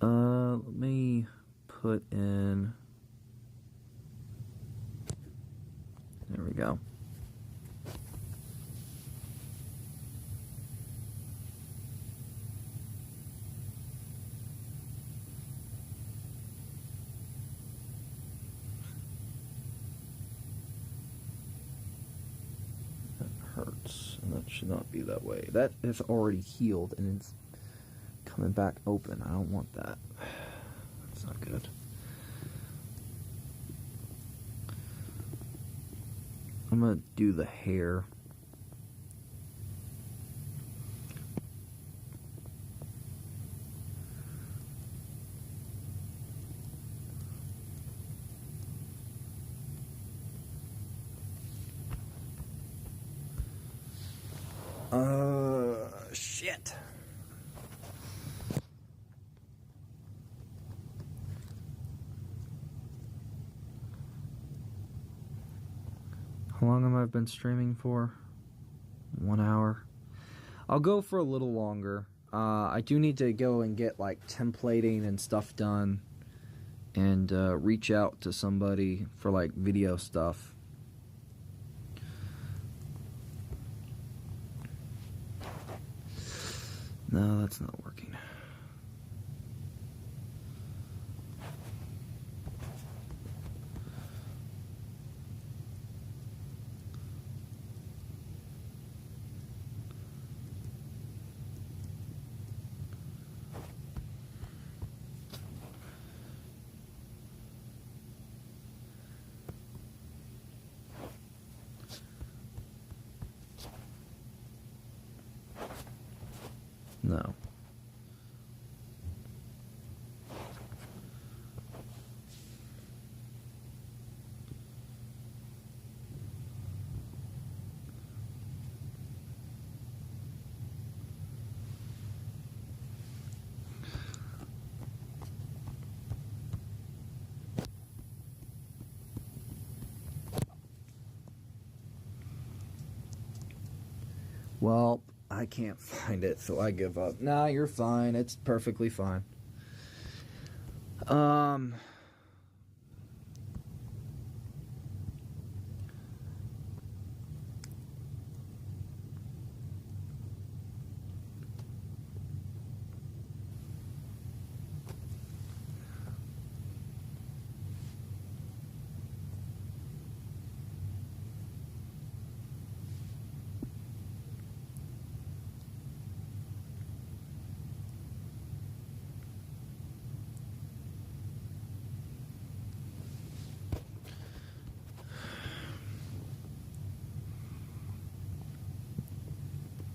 let me put in... There we go. That hurts, and that should not be that way. That is already healed, and it's coming back open. I don't want that. That's not good. I'm gonna do the hair. Shit. How long have I been streaming for? 1 hour. I'll go for a little longer. I do need to go and get like templating and stuff done, and reach out to somebody for like video stuff. No, that's not working. No. Well, I can't find it, so I give up. Nah, you're fine. It's perfectly fine.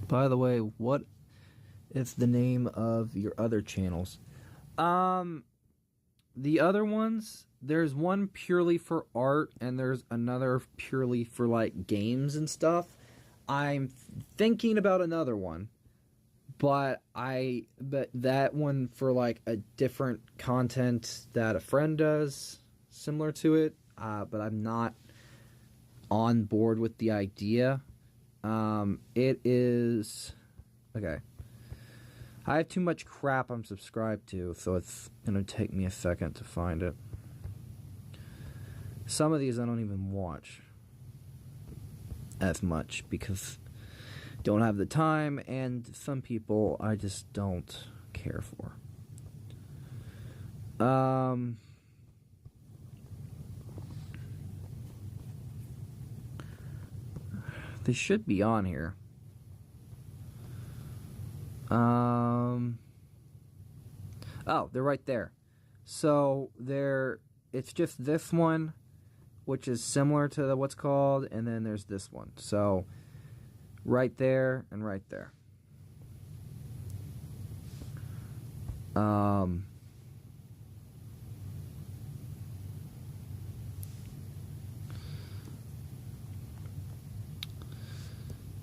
By the way, what is the name of your other channels? The other ones, there's one purely for art, and there's another purely for like games and stuff. I'm thinking about another one, but that one for like a different content that a friend does similar to it, but I'm not on board with the idea. It is... Okay. I have too much crap I'm subscribed to, so it's gonna take me a second to find it. Some of these I don't even watch as much because I don't have the time, and some people I just don't care for. They should be on here. Oh, they're right there. So it's just this one, which is similar to what's called, and then there's this one. So right there and right there.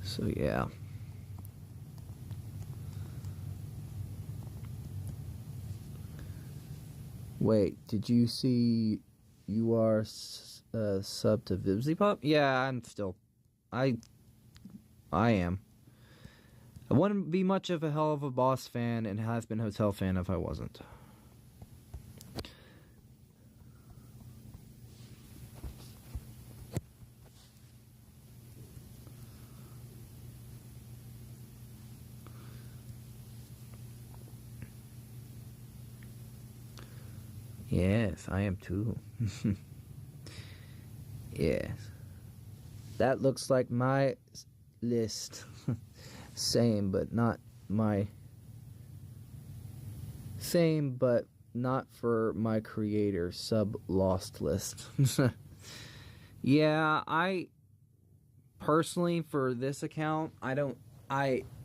So yeah. Wait, did you see you are sub to VibsyPop? Yeah, I am. I wouldn't be much of a Hell of a Boss fan and Has Been Hotel fan if I wasn't. Yes, I am too. Yes. That looks like my list. Same, but not my... Same, but not for my creator sub-lost list. Yeah, I... Personally, for this account,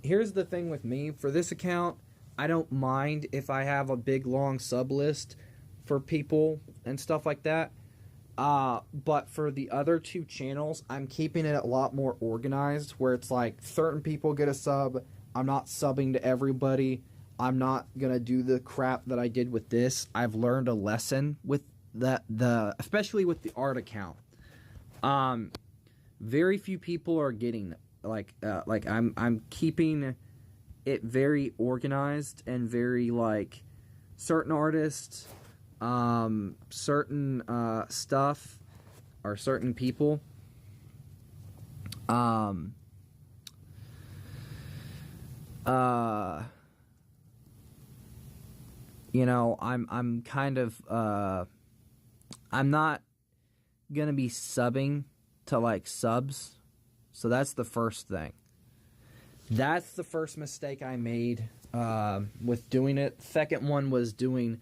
here's the thing with me. For this account, I don't mind if I have a big, long sub-list for people and stuff like that. But for the other two channels, I'm keeping it a lot more organized, where it's like certain people get a sub. I'm not subbing to everybody. I'm not gonna do the crap that I did with this. I've learned a lesson with especially with the art account. Very few people are getting I'm keeping it very organized and very like certain artists. Certain stuff or certain people you know, I'm kind of I'm not gonna be subbing to like subs, so that's the first thing. That's the first mistake I made with doing it. Second one was doing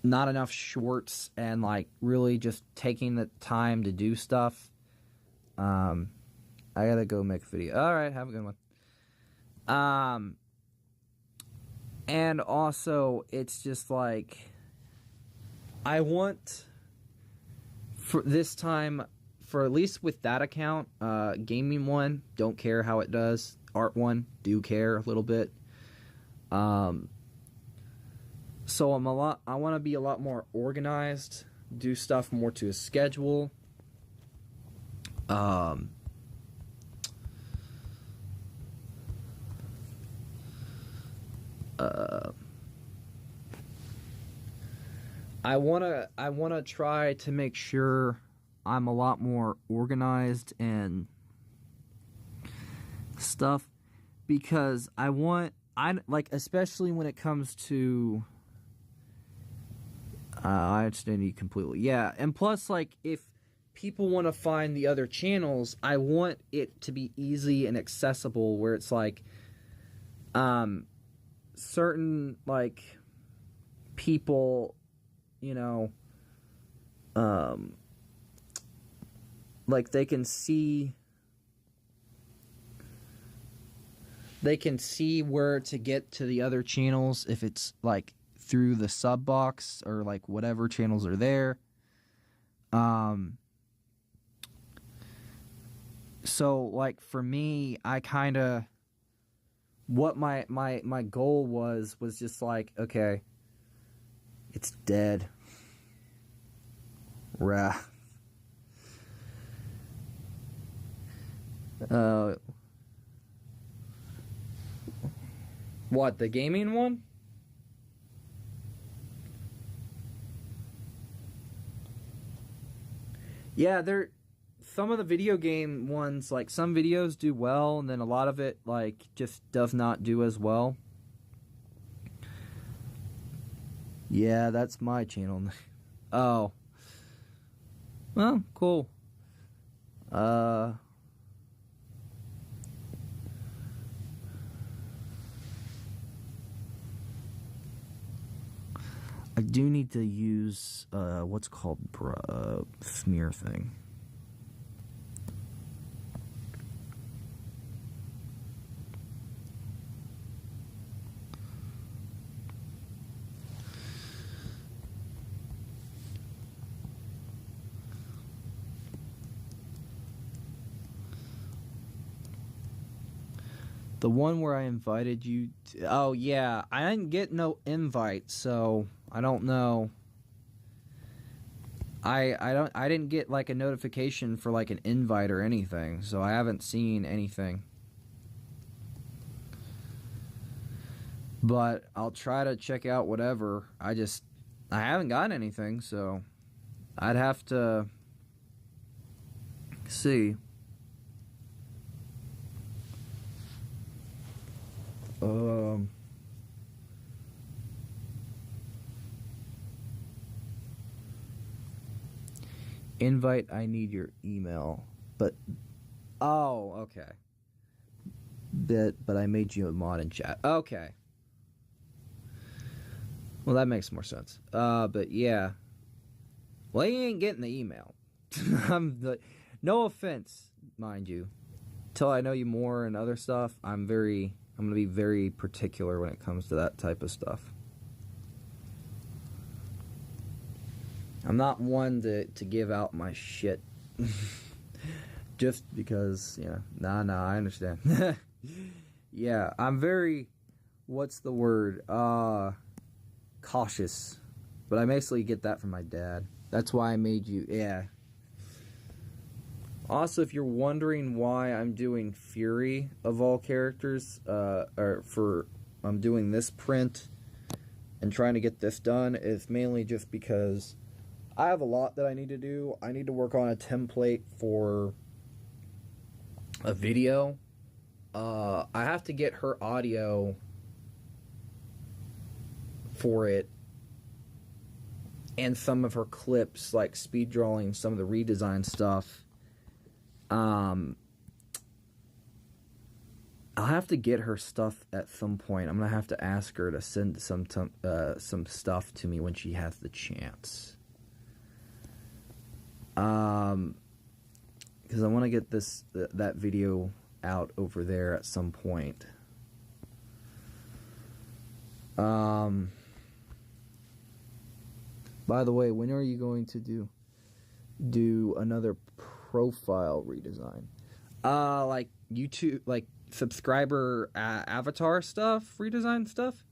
not enough shorts and like really just taking the time to do stuff. I gotta go make a video. All right, have a good one. And also it's just like I want for this time, for at least with that account, gaming one, don't care how it does. Art one, do care a little bit. So I want to be a lot more organized, do stuff more to a schedule. I wanna try to make sure I'm a lot more organized and stuff, because I like, especially when it comes to I understand you completely. Yeah, and plus, like, if people want to find the other channels, I want it to be easy and accessible, where it's like, certain, like, people, you know, like, they can see where to get to the other channels if it's, like, through the sub box or like whatever channels are there. So like for me, I kind of, what my goal was just like, okay, it's dead. Rah. What, the gaming one? Yeah, some of the video game ones, like some videos do well, and then a lot of it like just does not do as well. Yeah, that's my channel. Oh. Well, cool. I do need to use what's called smear thing. The one where I invited you to, oh yeah, I didn't get no invite, so I don't know. I didn't get like a notification for like an invite or anything, so I haven't seen anything. But I'll try to check out whatever. I haven't gotten anything, so I'd have to see. Invite, I need your email. But, oh, okay. But I made you a mod in chat. Okay. Well, that makes more sense. But yeah. Well, you ain't getting the email. No offense, mind you. Till I know you more and other stuff, I'm going to be very particular when it comes to that type of stuff. I'm not one to give out my shit. Just because, nah, I understand. Yeah, I'm very, what's the word? Cautious. But I basically get that from my dad. That's why I made you, yeah. Also, if you're wondering why I'm doing Fury of all characters, I'm doing this print and trying to get this done, is mainly just because I have a lot that I need to do. I need to work on a template for a video. I have to get her audio for it and some of her clips, like speed drawing some of the redesign stuff. I'll have to get her stuff at some point. I'm gonna have to ask her to send some stuff to me when she has the chance. Because I want to get that video out over there at some point. By the way, when are you going to do another profile redesign? Like YouTube, like subscriber avatar stuff, redesign stuff?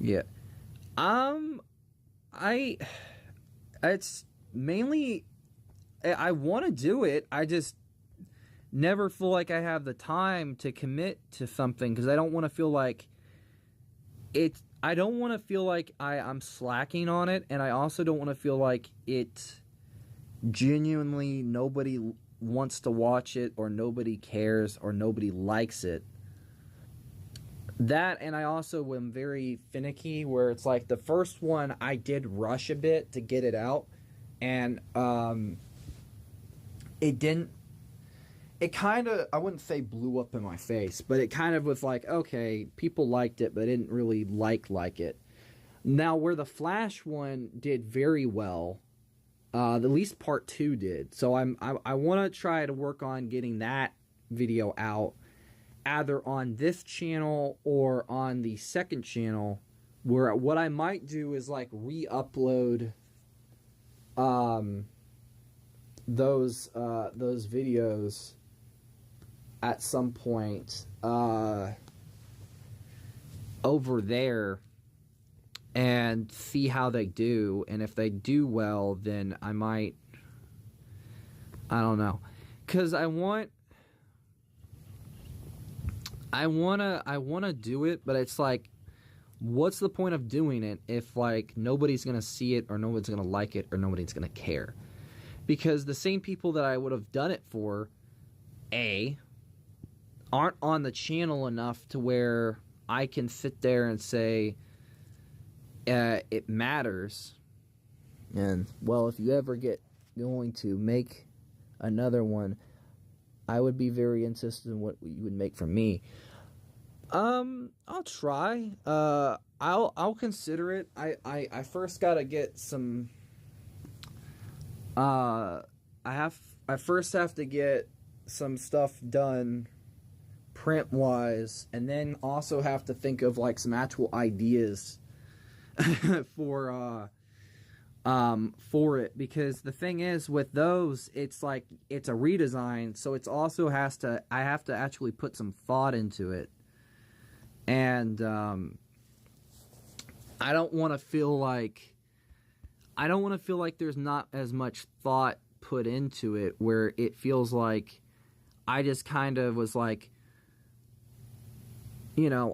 Yeah. It's mainly, I want to do it. I just never feel like I have the time to commit to something because I don't want to feel like I don't want to feel like I'm slacking on it, and I also don't want to feel like it genuinely nobody wants to watch it, or nobody cares, or nobody likes it. That, and I also am very finicky, where it's like the first one I did rush a bit to get it out, and it kind of, I wouldn't say blew up in my face, but it kind of was like, okay, people liked it, but didn't really like it. Now, where the Flash one did very well, at least part 2 did. So I want to try to work on getting that video out, either on this channel or on the second channel, where what I might do is like re-upload those videos at some point over there and see how they do, and if they do well, then I might, I don't know, because I want I wanna do it, but it's like, what's the point of doing it if like nobody's gonna see it, or nobody's gonna like it, or nobody's gonna care? Because the same people that I would have done it for, aren't on the channel enough to where I can sit there and say it matters. And well, if you ever get going to make another one, I would be very interested in what you would make from me. I'll try. I'll consider it. I first gotta get some. I first have to get some stuff done print wise, and then also have to think of like some actual ideas for it, because the thing is with those, it's like it's a redesign, so it's also I have to actually put some thought into it, and I don't want to feel like there's not as much thought put into it, where it feels like I just kind of was like,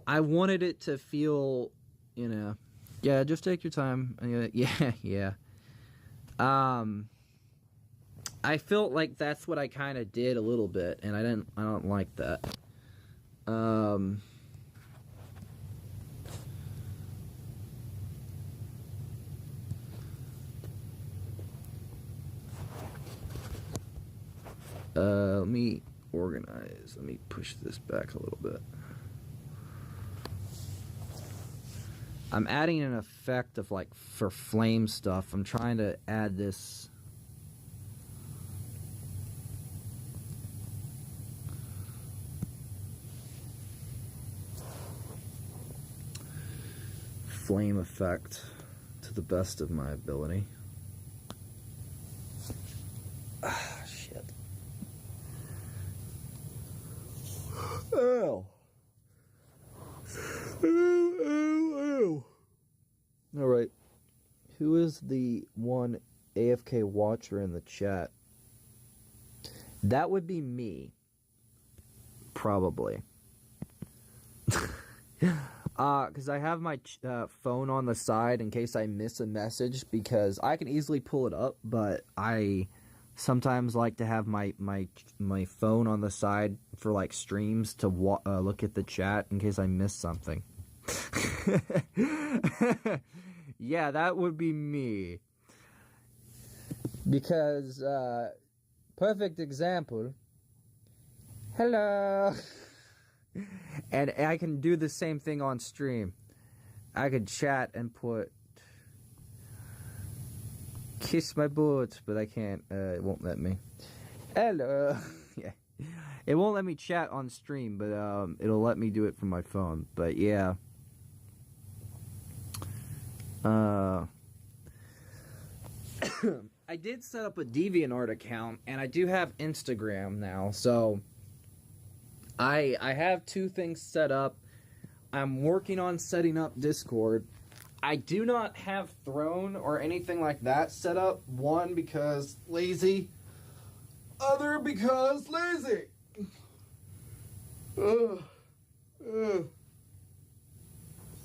I wanted it to feel, yeah, just take your time. Yeah. I felt like that's what I kind of did a little bit, and I don't like that. Let me organize. Let me push this back a little bit. I'm adding an effect of like for flame stuff. I'm trying to add this. Flame effect to the best of my ability. Ah, shit. Ow. Ow. Alright. Who is the one AFK watcher in the chat? That would be me. Probably. Because I have my phone on the side in case I miss a message, because I can easily pull it up, but I sometimes like to have my phone on the side for like streams to look at the chat in case I miss something. Yeah, that would be me. Because, perfect example. Hello. And I can do the same thing on stream. I could chat and put kiss my butt, but I can't. It won't let me. Hello. Yeah. It won't let me chat on stream, but it'll let me do it from my phone. But yeah. I did set up a DeviantArt account, and I do have Instagram now, so I have two things set up. I'm working on setting up Discord. I do not have Throne or anything like that set up. One, because lazy. Other, because lazy.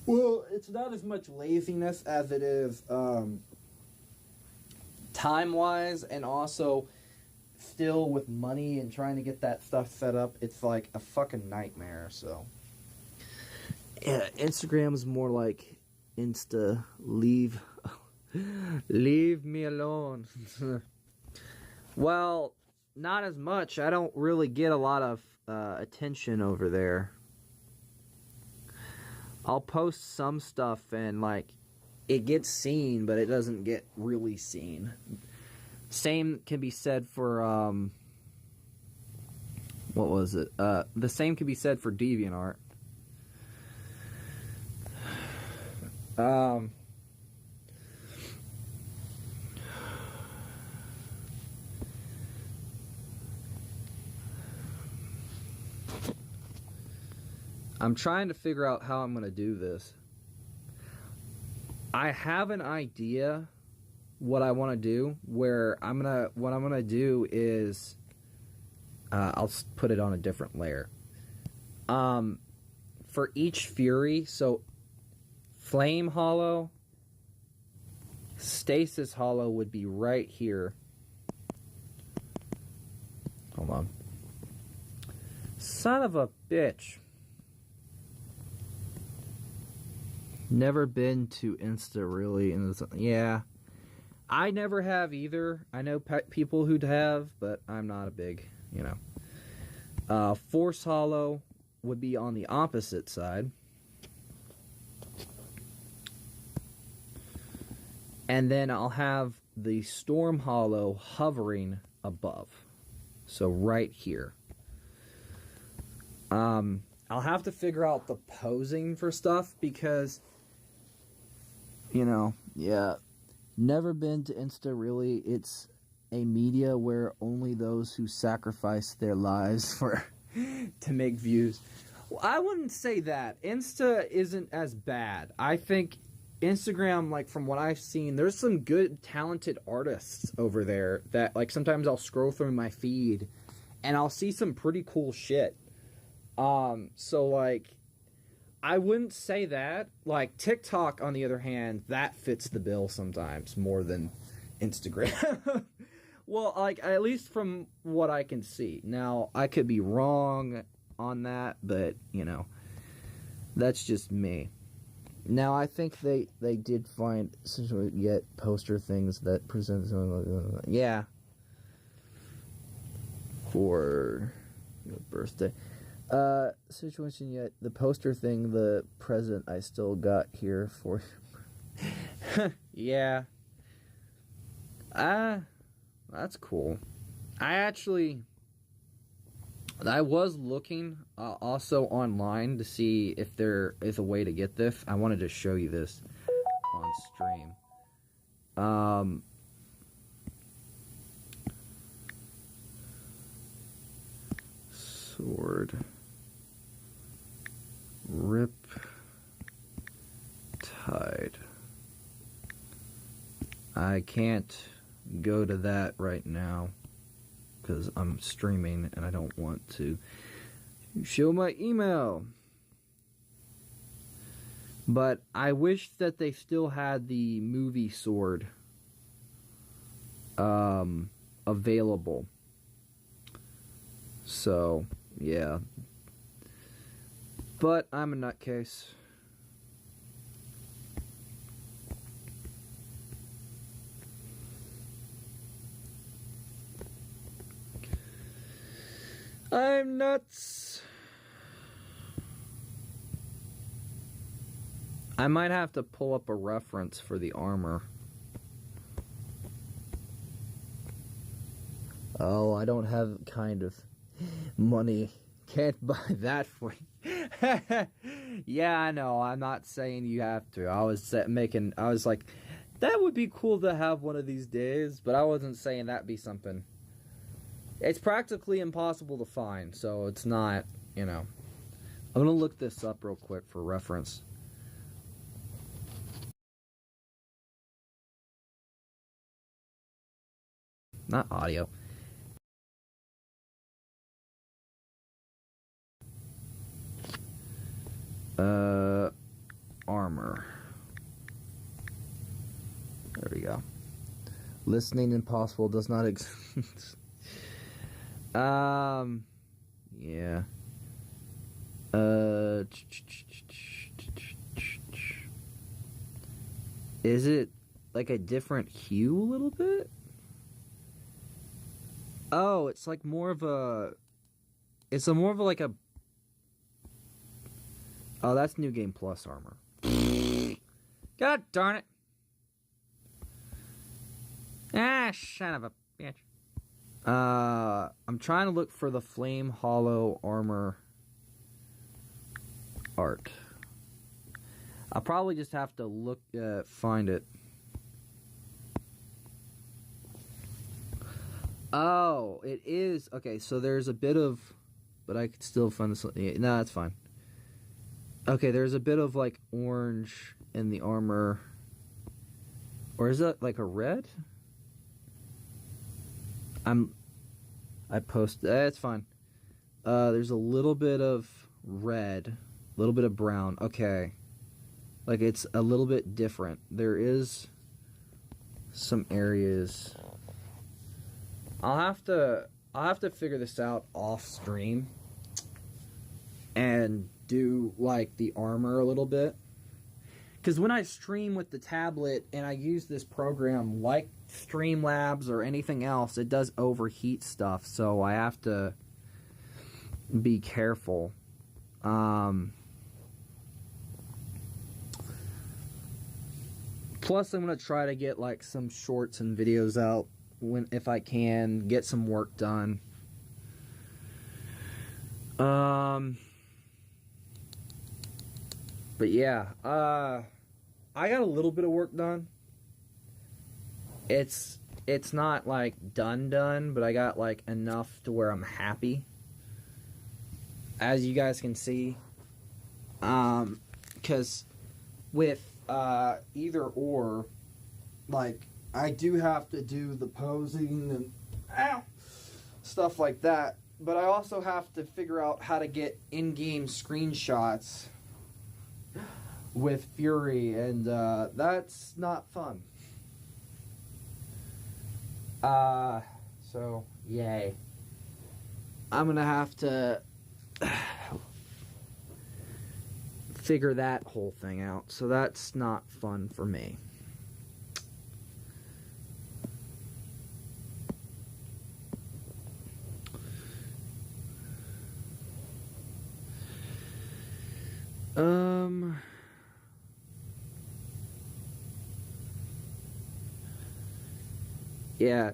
Well, it's not as much laziness as it is time-wise, and also still with money and trying to get that stuff set up. It's like a fucking nightmare, so. Yeah, Instagram is more like Insta, leave me alone. Well, not as much. I don't really get a lot of attention over there. I'll post some stuff and like it gets seen, but it doesn't get really seen. Same can be said for what was it? The same can be said for DeviantArt. I'm trying to figure out how I'm going to do this. I have an idea what I want to do, where what I'm going to do is I'll put it on a different layer. For each Fury, so Flame Hollow, Stasis Hollow would be right here. Hold on. Son of a bitch. Never been to Insta really. Yeah. I never have either. I know people who'd have, but I'm not a big, Force Hollow would be on the opposite side. And then I'll have the Storm Hollow hovering above. So right here. I'll have to figure out the posing for stuff because, yeah. Never been to Insta really. It's a media where only those who sacrifice their lives to make views. Well, I wouldn't say that. Insta isn't as bad. I think Instagram, like from what I've seen, there's some good talented artists over there that like sometimes I'll scroll through my feed and I'll see some pretty cool shit. So like I wouldn't say that. Like TikTok, on the other hand, that fits the bill sometimes more than Instagram. Well, like at least from what I can see. Now, I could be wrong on that, but that's just me. Now, I think they did find yet poster things that present yeah, for your birthday. Situation yet the poster thing, the present I still got here for yeah. That's cool. I was looking also online to see if there is a way to get this. I wanted to show you this on stream. Sword. Rip Tide. I can't go to that right now because I'm streaming and I don't want to show my email. But I wish that they still had the movie sword available. So, yeah. But I'm a nutcase. I'm nuts. I might have to pull up a reference for the armor. Oh, I don't have kind of money. Can't buy that for you. Yeah, I know. I'm not saying you have to. I was like, that would be cool to have one of these days, but I wasn't saying that'd be something. It's practically impossible to find, so it's not, I'm going to look this up real quick for reference. Not audio. Armor. There we go. Listening impossible does not exist. Yeah. Is it like a different hue a little bit? Oh, it's like more of a... It's a more of a, like a... Oh, that's New Game Plus armor. God darn it. Ah, son of a bitch. I'm trying to look for the Flame Hollow armor art. I'll probably just have to look, find it. Oh, it is. Okay, so there's a bit of... But I could still find this... Yeah, no, that's fine. Okay, there's a bit of, like, orange in the armor. Or is that, like, a red? I post... It's fine. There's a little bit of red, a little bit of brown. Okay. Like, it's a little bit different. There is some areas. I'll have to figure this out off stream and do like the armor a little bit. Because when I stream with the tablet and I use this program like Streamlabs or anything else, it does overheat stuff, so I have to be careful. Plus, I'm going to try to get like some shorts and videos out if I can, get some work done. But yeah, I got a little bit of work done. It's not like done, but I got like enough to where I'm happy. As you guys can see, because with either or, like, I do have to do the posing and stuff like that, but I also have to figure out how to get in-game screenshots with Fury, and that's not fun. So yay. I'm gonna have to figure that whole thing out, so that's not fun for me. Yeah.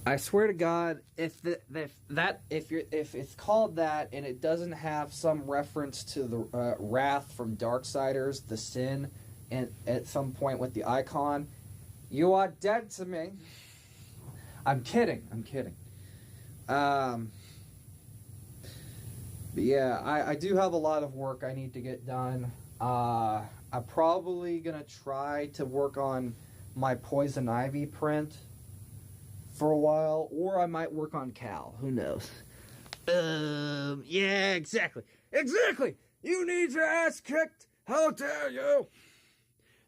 I swear to God, if it's called that and it doesn't have some reference to the wrath from Darksiders, the sin, and at some point with the icon, you are dead to me. I'm kidding. But yeah, I do have a lot of work I need to get done. I'm probably gonna try to work on my Poison Ivy print for a while, or I might work on Cal. Who knows? Yeah, exactly. You need your ass kicked. How dare you?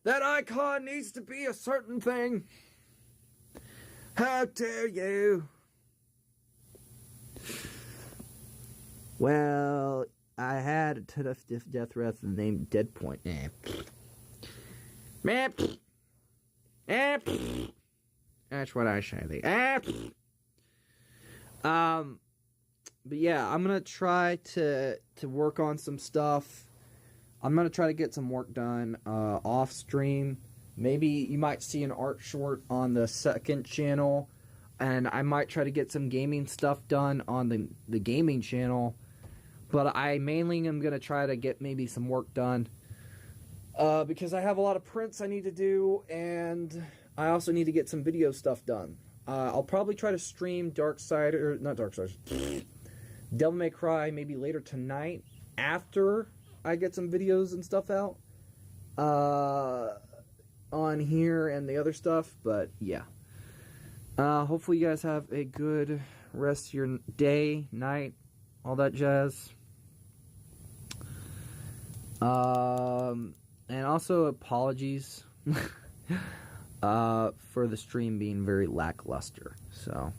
That icon needs to be a certain thing. How dare you? Well, I had a death threat named Dead Point. That's what I say. But yeah, I'm gonna try to work on some stuff. I'm gonna try to get some work done off stream. Maybe you might see an art short on the second channel, and I might try to get some gaming stuff done on the gaming channel. But I mainly am gonna try to get maybe some work done because I have a lot of prints I need to do, and I also need to get some video stuff done. I'll probably try to stream Devil May Cry maybe later tonight after I get some videos and stuff out on here and the other stuff. But yeah, hopefully you guys have a good rest of your day, night, all that jazz. And also apologies for the stream being very lackluster. So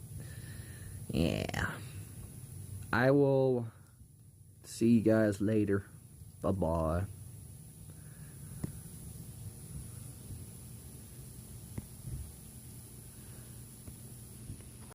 yeah, I will see you guys later. Bye bye.